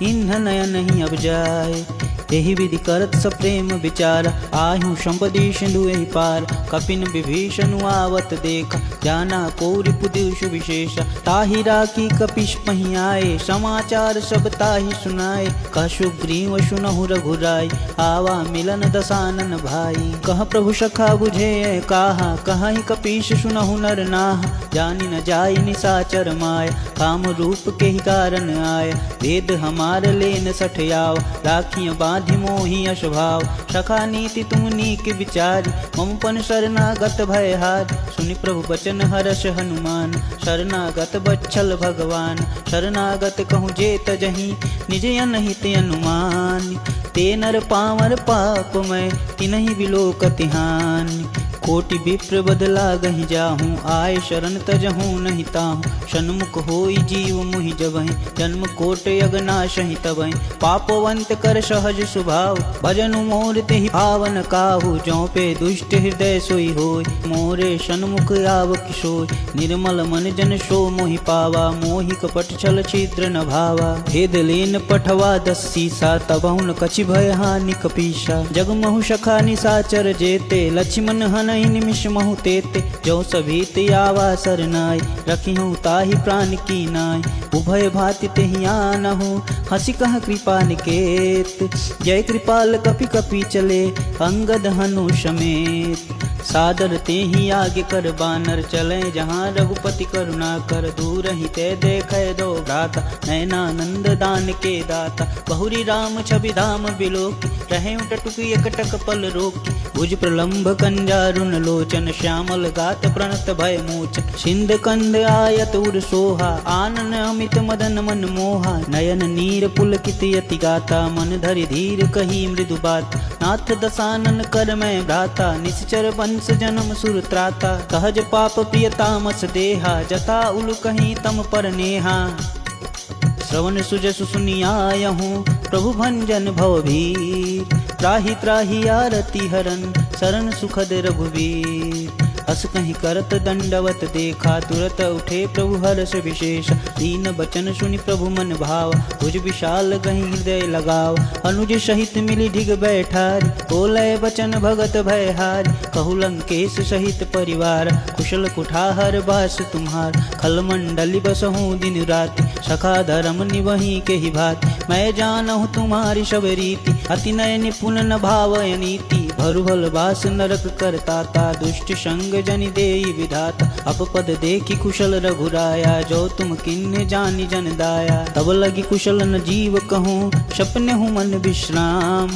Speaker 1: इन्ह नयन नहीं अब जाय। यही विधि करत सप्रेम विचार, आयु संपदि सिंधु एहि पार। कपिन विभीषण आवत देख, जाना कोरि पुदुष विशेष। ताहि राखी कपिश पहि आए, समाचार सब ताहि सुनाए। कह सुग्रीव सुनहु रघुराई, आवा मिलन दसानन भाई। कह प्रभु सखा बुझे काहा, कहि कपीश सुनहु नर नाहा। जानि न जाय निसाचर माया, काम रूप के ही कारण आय। वेद हमार लेन सठ आव, राखिय बांधि मोहि अशभाव। सखा नीति तुम नीक विचारी, मम पन शरणागत भयहारी। सुनि प्रभु बचन हरष हनुमान, शरणागत बच्छल भगवान। शरणागत कहूँ जे तजहि, निज अनहित अनुमान। ते नर पामर पाप मैं, तिनहि बिलोकति हानि। कोटि विप्र बदला गहि जाहूँ, आय शरण तजहूँ नहीं ताहूँ। सन्मुख होई जीव मुहि जबहि, जन्म कोट अगनाशहि तबहि। पापवंत कर सहज स्वभाव, भजनु मोर तेहि पावन काहू। जौ पे दुष्ट हृदय सोई होय, मोरे सन्मुख आव किशोर। निर्मल मन जन सो मोहि पावा, मोहि कपट छल छिद्र न भावा। भेद लेन पठवा 10 सीसा, तबहु न कछि भय हानि कपीसा। जगमहु सखा निसाचर जेते, लक्ष्मण हन निमिष महु तेते। जो सभीत आवा सरनाई, रखिहु ताहि प्राण की नाई। उभय भाति तेहि आनहु, हंसी कह कृपा निकेत। जय कृपाल कपि कपि चले, अंगद हनु समेत। सादर तेहि आगे कर बानर, चले जहाँ रघुपति करुणा कर। दूर ही ते देखे दो भ्राता, नयनानंद दान के दाता। बहुरी राम छवि धाम बिलोकी, रहे टटुकी एकटक पल रोकी। भुज प्रलंब कंजारुन लोचन, श्यामल गात प्रणत भय मोचन। सिंध कंद आयत उर सोहा, आनन अमित मदन मन मोहा। नयन नीर पुलकित यति गाता, मन धरि धीर कही मृदु बात। नाथ दसानन कर मैं भ्राता, निश्चर वंश जन्म सुर त्राता। सहज पाप प्रियतामस देहा, जथा उलु कहीं तम पर नेहा। श्रवण सुजसु सुनियायहूँ, प्रभु भंजन भवभीर। त्राहि त्राहि आरती हरन, शरण सुखद रघुवीर। अस कहीं करत दंडवत देखा, तुरत उठे प्रभु हर्ष विशेष। दीन बचन सुनि प्रभु मन भाव, भुज विशाल गहि हृदय लगाव। अनुज सहित मिली ढिग बैठारी, बोले बचन भगत भयहारी। कहु लंकेश सहित परिवार, कुशल कुठार बास तुम्हार। खल मंडली बसहूँ दिन राति, सखा धर्म निवहि के ही भाति। मैं जानहु तुम्हारी सब रीति, अति नय निपुण न भावय नीति। भरुभल बास नरक करताता, दुष्ट संग जनि देई विधाता। अब पद देखी कुशल रघुराया, जो तुम किन्ने जानि जन दाया। तब लगी कुशल न जीव कहूँ, सपने हूँ मन विश्राम।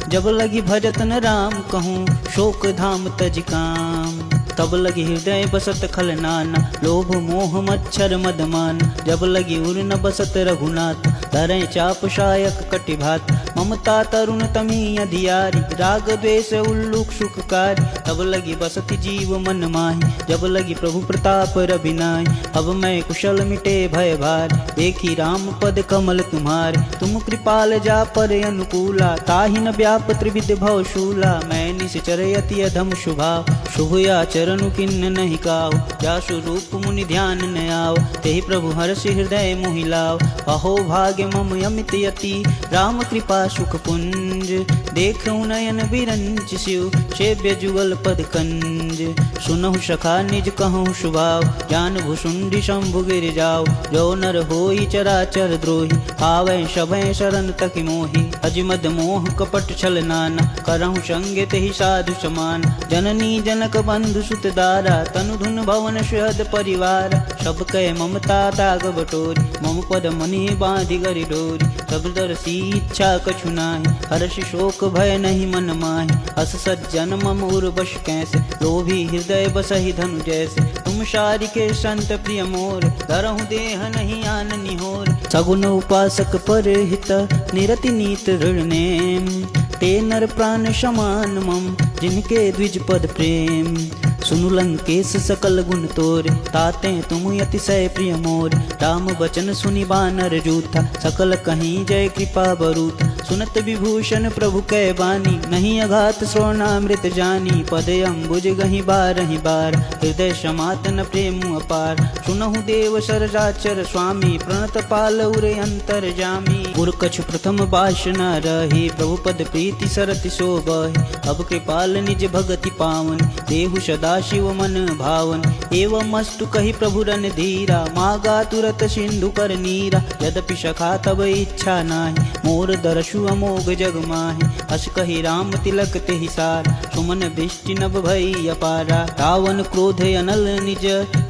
Speaker 1: जब लगी भजत न राम कहूँ, शोक धाम तज काम। तब लगी हृदय बसत खल नाना, लोभ मोह मच्छर मदमान। जब लगी उर न बसत रघुनाथ, धरें चाप शायक कटिभात। ममता तरुण तमी अधियारी, राग द्वेष उल्लूक सुखकारी। तब लगी बसत जीव मन माही, जब लगी प्रभु प्रताप रविनाई। अब मैं कुशल मिटे भय भार, देखी राम पद कमल तुम्हारे। तुम कृपाल जा पर अनुकूला, ताहि न व्याप त्रिविध भव शूला। मैं निश्चर यति अधम शुभाव, शुभ आचरण किन्न नहीं काहु। जासु रूप मुनि ध्यान न आव, तेहि प्रभु हर्षि हृदय मोहि लाव। अहो भाग्य मम यमित यति, राम कृपा सुख पुंज। देखूं नयन बिरंच शिव, सेव्य जुगल पद कंज। सुनहु सखा निज कहूँ शुभाव, ज्ञान भुसुंडी शंभु गिर जाओ। जो नर होई चराचर द्रोही, आवे सभय शरण तकि मोहि। अजिमद मोह कपट छल नाना, करहु संगे तेहि साधु समान। जननी जनक बंधु सुत दारा, तनु धुन भवन सुहद परिवार। सब कह ममता ताग बटोरी, मम पद मनि बांधि गरि डोरी। सब दरसी इच्छा कछु नाहि, हर्ष शोक भय नहीं मन माहि। अस सज्जन मम उर्वश कैसे, लोभी हृदय बसहि धनु जैसे। तुम शारिके संत प्रिय मोर, धरहु देह नहीं आन निहोर। सगुन उपासक पर हित, निरति नीत ऋण नेम। ते नर प्राण समान मम, जिनके द्विज पद प्रेम। सुनु लंकेश सकल गुण तोर, ताते तुम अतिशय प्रिय मोर। राम बचन सुनि बानर जूथा, सकल कहीं जय कृपा बरूथा। सुनत विभूषण प्रभु कै बानी, नहीं अघात श्रवणामृत जानी। पद अम्बुज गहि बारहि बार, हृदय समातन प्रेम अपार। सुनहु देव सरजाचर स्वामी, प्रणत पाल उर अंतर जामी। गुर कछु प्रथम बासना रही, प्रभु पद प्रीति सरति शोभहि। अब कृपाल निज भगति पावन, देहु सदा शिव मन भावन। एवं मस्तु कही प्रभु रन धीरा, मागा तुरत सिंधु कर नीरा। यद्यपि सखा तब इच्छा नाही, मोर दरसु अमोघ जग माहि। अस कही राम तिलक तेहि सार, सुमन वृष्टि नभ भई अपारा। रावण क्रोध अनल निज,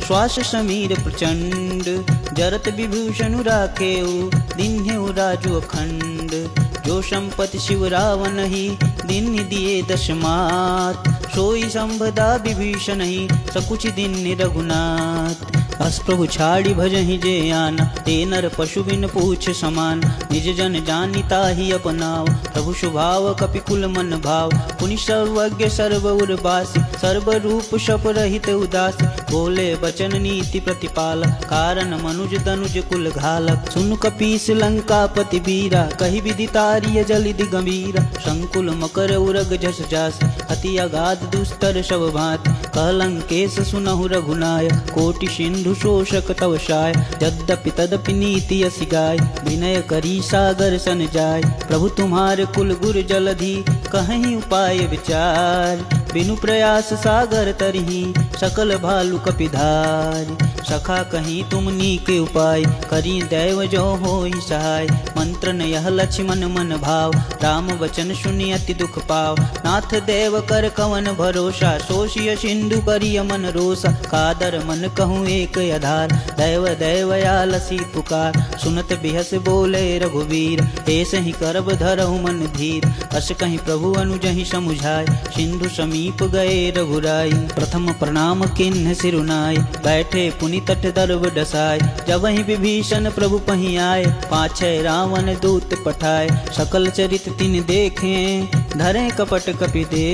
Speaker 1: श्वास समीर प्रचंड। जरत विभूषण राखेउ, दीन्हेउ राजु अखंड। जो संपत्ति शिव रावण ही, दीन्हि दिए दशमात। सोई संभदा विभीषण ही, सकुच दीन्हि रघुनाथ। अस प्रभु छाड़ी भजहि जे आना, ते नर पशु बिन पूछ समान। निज जन जानिता ही अपनाव, प्रभु स्वभाव कपिकुल मन भाव। पुनि सर्वज्ञ सर्व उर्वासी, सर्व रूप शप रहित उदासी। बोले बचन नीति प्रतिपाल, कारण मनुज तनुज कुल घालक। सुन कपीस लंकापति वीरा, कही विदितारिय जलिद गंभीरा। संकुल मकर उरग जस जास, अति अगाध दुस्तर सब भांति। कह लंकेश सुनहु रघुनायक, कोटि सिंधु शोषक तव साय। यद्यपि तदपि नीति असि गाय, विनय करी सागर सन जाय। प्रभु तुम्हारे कुल गुर जलधि, कहीं उपाय विचार। बिनु प्रयास सागर तरही, सकल भालु कपिधार। सखा कहीं तुम नीके उपाय, करी दैव जो होई सहाय। मंत्र न यह लक्ष्मण मन भाव, राम वचन सुनि अति दुख पाव। नाथ देव कर कवन भरोसा, सोषिय सिंधु करिय मन रोसा। कादर मन कहूँ एक आधार, दैव दैवयालसी पुकार। सुनत बिहस बोले रघुवीर, ऐसे ही करब धरहु मन धीर। अस कहीं प्रभु अनुजहि समुझाय, सिंधु समीप गए रघुराई। प्रथम प्रणाम किन्ह सिरुनाय, बैठे पुनि तट दर्व डसाय। जब ही विभीषण प्रभु पहीं आए, पाछे रावण दूत पठाए। सकल चरित तिन देखे, धरे कपट कपि दे।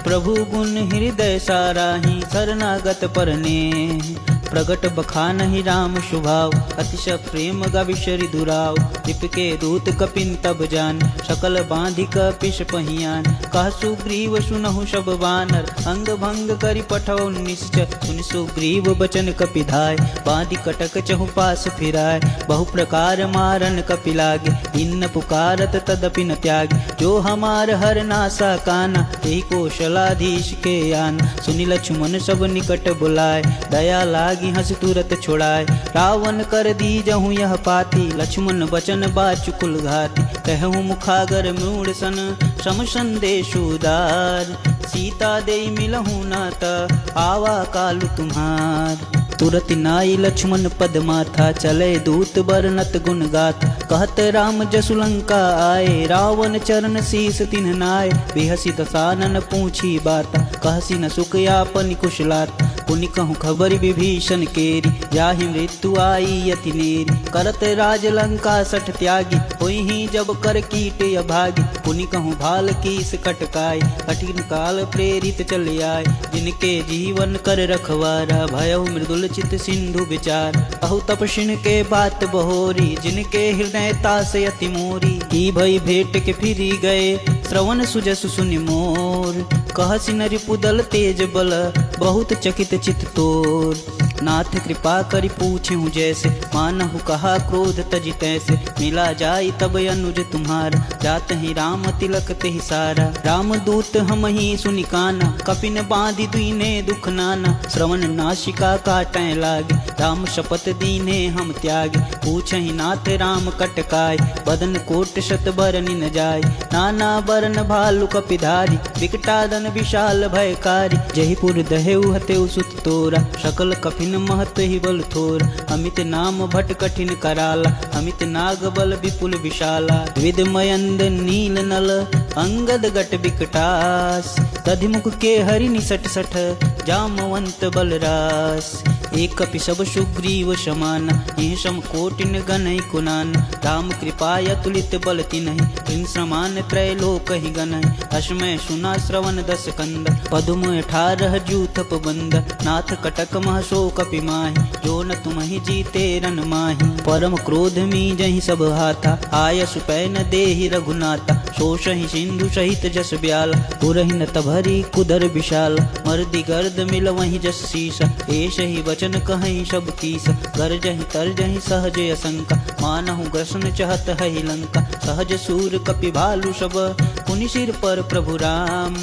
Speaker 1: प्रभु गुण हृदय साराहि, शरणागत परने। प्रगट बखानहि राम स्वभाव, अतिशय प्रेम गविशरि दुराव। विपके दूत कपिन तब जान, सकल बांधि कपिश पहियान। कह सुग्रीव सुनहु सब बानर, अंग भंग करि पठौ निश्चय। सुनि सुग्रीव बचन कपिधाय, बांधि कटक चहु पास फिराय। बहु प्रकार मारन कपि लागे, इन पुकारत तदपि न त्यागे। जो हमार हर नासा काना, तेहि कौशलाधीश के आन। सुनि लक्ष्मण सब निकट बुलाए, दया लागी हंस तुरत छुड़ाए। रावण कर दीजहु यह पाती, लक्ष्मण बचन बाचुकुल घाती। कहूँ मुखागर मूढ़ सन, सम संदेश उदार। सीता दे मिलहु नात, आवा कालु तुम्हार। तुरत नाई लक्ष्मण पद माथा, चले दूत बरनत गुण गाथ। कहत राम जसु लंका आए, रावण चरण शीस तिन्ह नाय। बिहसी दसानन पूछी बात, कहसी न सुख यापन कुशलात। पुनि कहूँ खबर विभीषण केरी, जाहि मृत्यु आई अति नेरी। करत राज लंका सठ त्यागी, होई ही जब कर कीट अभागी। पुनि कहूँ भाल कीस कटकाय, कठिन काल प्रेरित चल आए। जिनके जीवन कर रखवारा, भयउ मृदुल चित सिंधु विचार। अहु तपस्विन के बात बहोरी, जिनके हृदय तास अति मोरी। ही भई भेंट के फिरी गए, श्रवण सुजसु सुनि मोर। कहसी नरि पुदल तेज बल, बहुत चकित चित तोर। नाथ कृपा करि पूछेहु जैसे, मानहु कहा क्रोध तजि तैसे। मिला जाई तब अनुज तुम्हारा, जात ही राम तिलक तेहि सारा। राम दूत हम ही सुनि काना, कपिन बांधि दीने दुख नाना। श्रवण नासिका काटै लागे, राम शपथ दीने हम त्यागे। पूछहि नाथ राम कटकाय, बदन कोट शत बरनि न जाय। नाना बरन भालु कपिधारी, विकटादन विशाल भयकारी। जहिपुर दहेउ हतेउ सुत तोरा, सकल कपि कठिन महत ही बल थोर, अमित नाम भट कठिन कराला, अमित नाग बल विपुल विशाला, विदमयंद नील नल अंगद गट बिकटास, दधिमुख के हरि निसट सठ जामवंत बलरास, एक कपि सब सुग्रीव समान, यह सम कोटिन गणै कुनान, राम कृपाय तुलित बल तिन्हि, तीन समान त्रैलोक ही गणै, अश्मय सुना श्रवण दस कंद, पदुम 18 जूथ पबंद, नाथ कटक महसो कपि माहि, जो न तुम्हि जीते रन माहि, परम क्रोध मी जहि सब हाथा, आयसु पैन देहि रघुनाथा, शोषहि सिंधु सहित जस ब्याल, पुरहि न तभरी कुदर विशाल, मर्दि गर्द मिल वहि जस शीस, एष ही वचन कहीं सब कीस, गर्जहि तरजहि सहज असंका, मानहु ग्रसन चहत है लंका, सहज सूर कपि भालु सब, पुनि सिर पर प्रभु राम,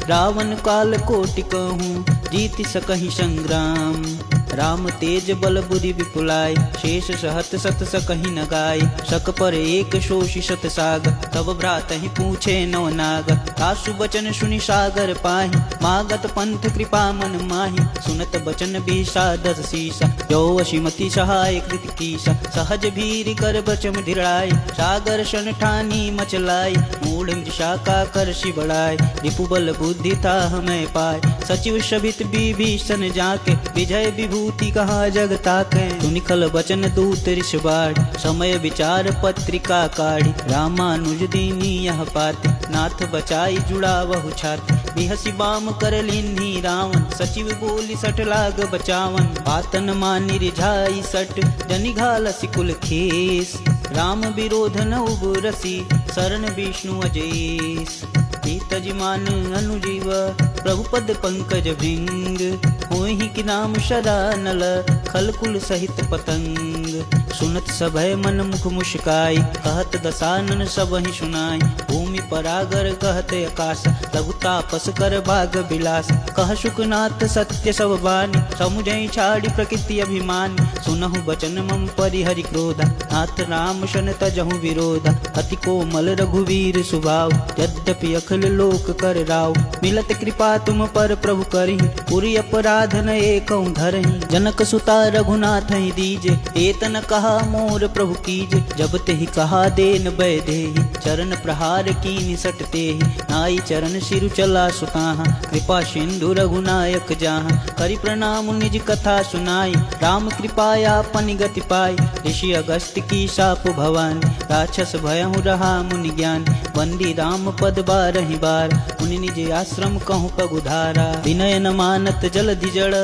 Speaker 1: रावण काल कोटि कहूँ जीति सकहि संग्राम, राम तेज बल बुद्धि विपुलाय, शेष सहत सत सकहि न गाय, सक पर एक शोषि सत साग, तब भ्रात ही पूछे नव नाग, आसु बचन सुनि सागर पाहि, मागत पंथ कृपा मन माहि, सुनत बचन विषादस शीसा, जो वशिमति सहाय कृति कीसा, सहज भीर कर बचम धिराय, सागर सन ठानी मचलाय, मूढ़ शाखा कर शिवड़ाय, रिपु बल बुद्धि था हमें पाय, सचिव शबित विभीषण जाके, विजय विभूति कहा जग ताकै, सुनिखल वचन दूत ऋषबाढ़, समय विचार पत्रिका काढ़ी, रामानुज दीनी यह पाते, नाथ बचाई जुड़ा बहु छाते, बिहसी बाम कर लेन्ही रावण, सचिव बोली सठ लाग बचावन, बातन मानि रिझाई सठ, जनि घालसी कुल खेस, राम विरोध न उबरसी, शरण विष्णु अजेस, तजिमान अनुजीव प्रभु पद पंकज भृंग, होहि कि नाम शरानल, खलकुल सहित पतंग, सुनत सभय मन मुख मुस्काई, कहत दसानन सबहि सुनाई, भूमि परागर कहत आकाश, लघु तापस कर भाग विलास, कह सुखनाथ सत्य सब बानी, समुझई छाड़ी प्रकृति अभिमानी, सुनहु बचन मम परिहरि क्रोधा, नाथ राम शन तजहु विरोधा, अति कोमल रघुवीर सुभाव, यद्यपि अखिल लोक कर राव, मिलत कृपा तुम पर प्रभु करहि, पुरि अपराध न एकौ धरहि, जनक सुता रघुनाथ ही दीजे, एतन कहा मोर प्रभु कीजे, जब तेहि कहा देन बैदेहि, चरण प्रहार कीनि सट तेहि, नाई चरण सिरु चला सुताहा, कृपा सिंधु रघुनायक जाहा, करि प्रणाम निज कथा सुनाई, राम कृपाया पनि गति पाई, ऋषि अगस्त की शाप भवानी, राक्षस भयहु रहा मुनि ज्ञान, वंदी राम पद बारहि बार, मुनि निज आश्रम कहूँ पगुधारा, विनय न मानत जलधि जड़,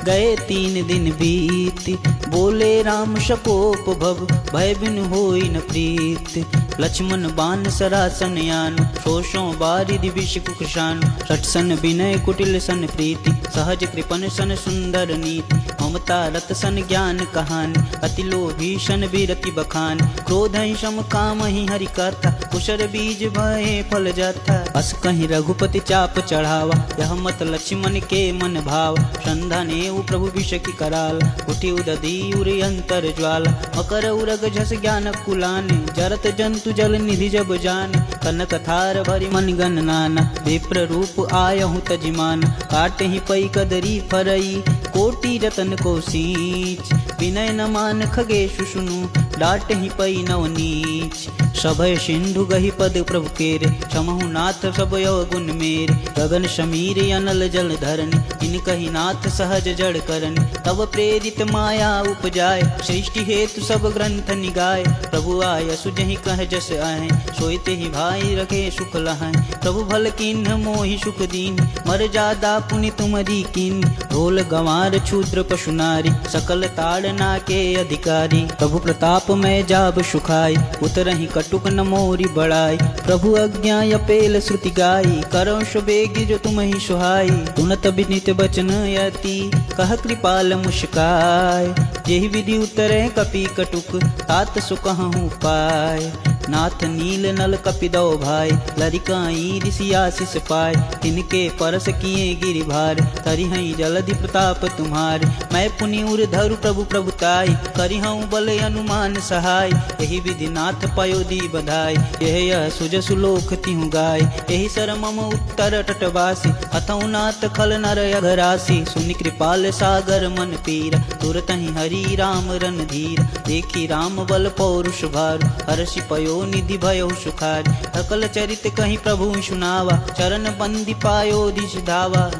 Speaker 1: गए 3 दिन बीत, बोले राम शकोप भव, भय बिनु होई न प्रीत, लक्ष्मण बान सरासन यान, शोषों बारिधि विष कुशान, सठ सन विनय कुटिल सन प्रीति, सहज कृपन सन सुंदर नीति, ममता रत सन ज्ञान कहानी, अति लोभी सन विरति बखान, क्रोध ही सम काम ही हरि कथा, कुशर बीज भय फल जाता, अस कहीं रघुपति चाप चढ़ावा, यह मत लक्ष्मण के मन भाव, संधाने प्रभु विष की कराल, उठी उदधी उरि अंतर ज्वाला, मकर उरग झस ज्ञान कुलाने, जरत जंतु जल निधि जब जाने, कनक थार भरि मन गण नाना, विप्र रूप आयहु तजिमान, काट ही पई कदरी फरई, कोटि रतन को सींच, विनय न मान खगेशु सुनु, डाट ही पई नव नीच, सभय सिंधु गहि पद प्रभु केरे, क्षमहु नाथ सब यव गुण मेरे, गगन समीर अनल जल धरनि, इनकहि नाथ सहज जड़ करनि, तब प्रेरित माया उपजाय, सृष्टि हेतु सब ग्रंथ निगाय, प्रभु आय सुजहि कह जस आए, सोईते ही भाई रखे सुख लहाय, प्रभु भल किन्ह मोहि सुख दीन, मर जादा पुनि तुमरी कीन, ढोल गंवार क्षुद्र पशु नारी, सकल ताड़ना के अधिकारी, प्रभु प्रताप में जाब सुखाई, उतरहि कटुक न मोरी बड़ाई, प्रभु आज्ञा अपेल श्रुति गाई, करो सुबेगी जो तुम ही सुहाई, तुनत बिनित बचन यति, कह कृपाल मुस्काय, यही विधि उतरे कपि कटुक, तात सुकहु पाय, नाथ नील नल कपिदो भाई, लरिकाई ऋषि आशीष पाए। तिनके परस किए गिरिभार, तरिहई जलधि प्रताप तुम्हार। मैं पुनि उर धरु प्रभु प्रभुताई, करिहऊँ बल अनुमान सहाय। यही विधि नाथ पयोधि बधाई, यह सुजसु लोक तिहु गाय। यही सर मम उत्तर तटवासी, हथऊ नाथ खल नर अघरासी। सुनि कृपाल सागर मन पीर, तुरत ही हरि राम रणधीर। देखी राम बल पौरुष भार, हर्षि पयो निधि भयो सुखार। सकल चरित कहीं प्रभु सुनावा, चरण बंदी पायो दिश धावा।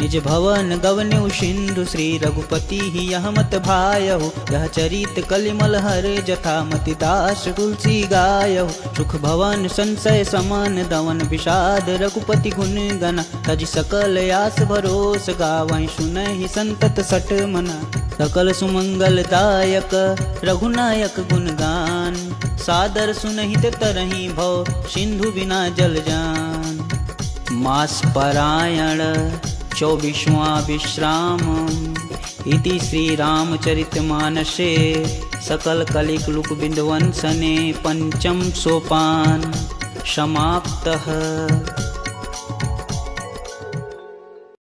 Speaker 1: निज भवन गवन्यु सिंधु, श्री रघुपति ही यह मत भायहु। यह चरित कलिमल हर जथा, मति दास तुलसी गायहु। सुख भवन संशय समान दवन, विषाद रघुपति गुण गना। तज सकल आस भरोस, गावहि सुनहि संतत सठ मना। सकल सुमंगल दायक रघुनायक गुणगान, सादर सुनहित तरहि भव, सिंधु बिना जल जान। मास परायण 24वां विश्राम, इति श्री रामचरितमानसे। सकल कलिक लुक बिंदवंसने, पंचम सोपान समाप्तः।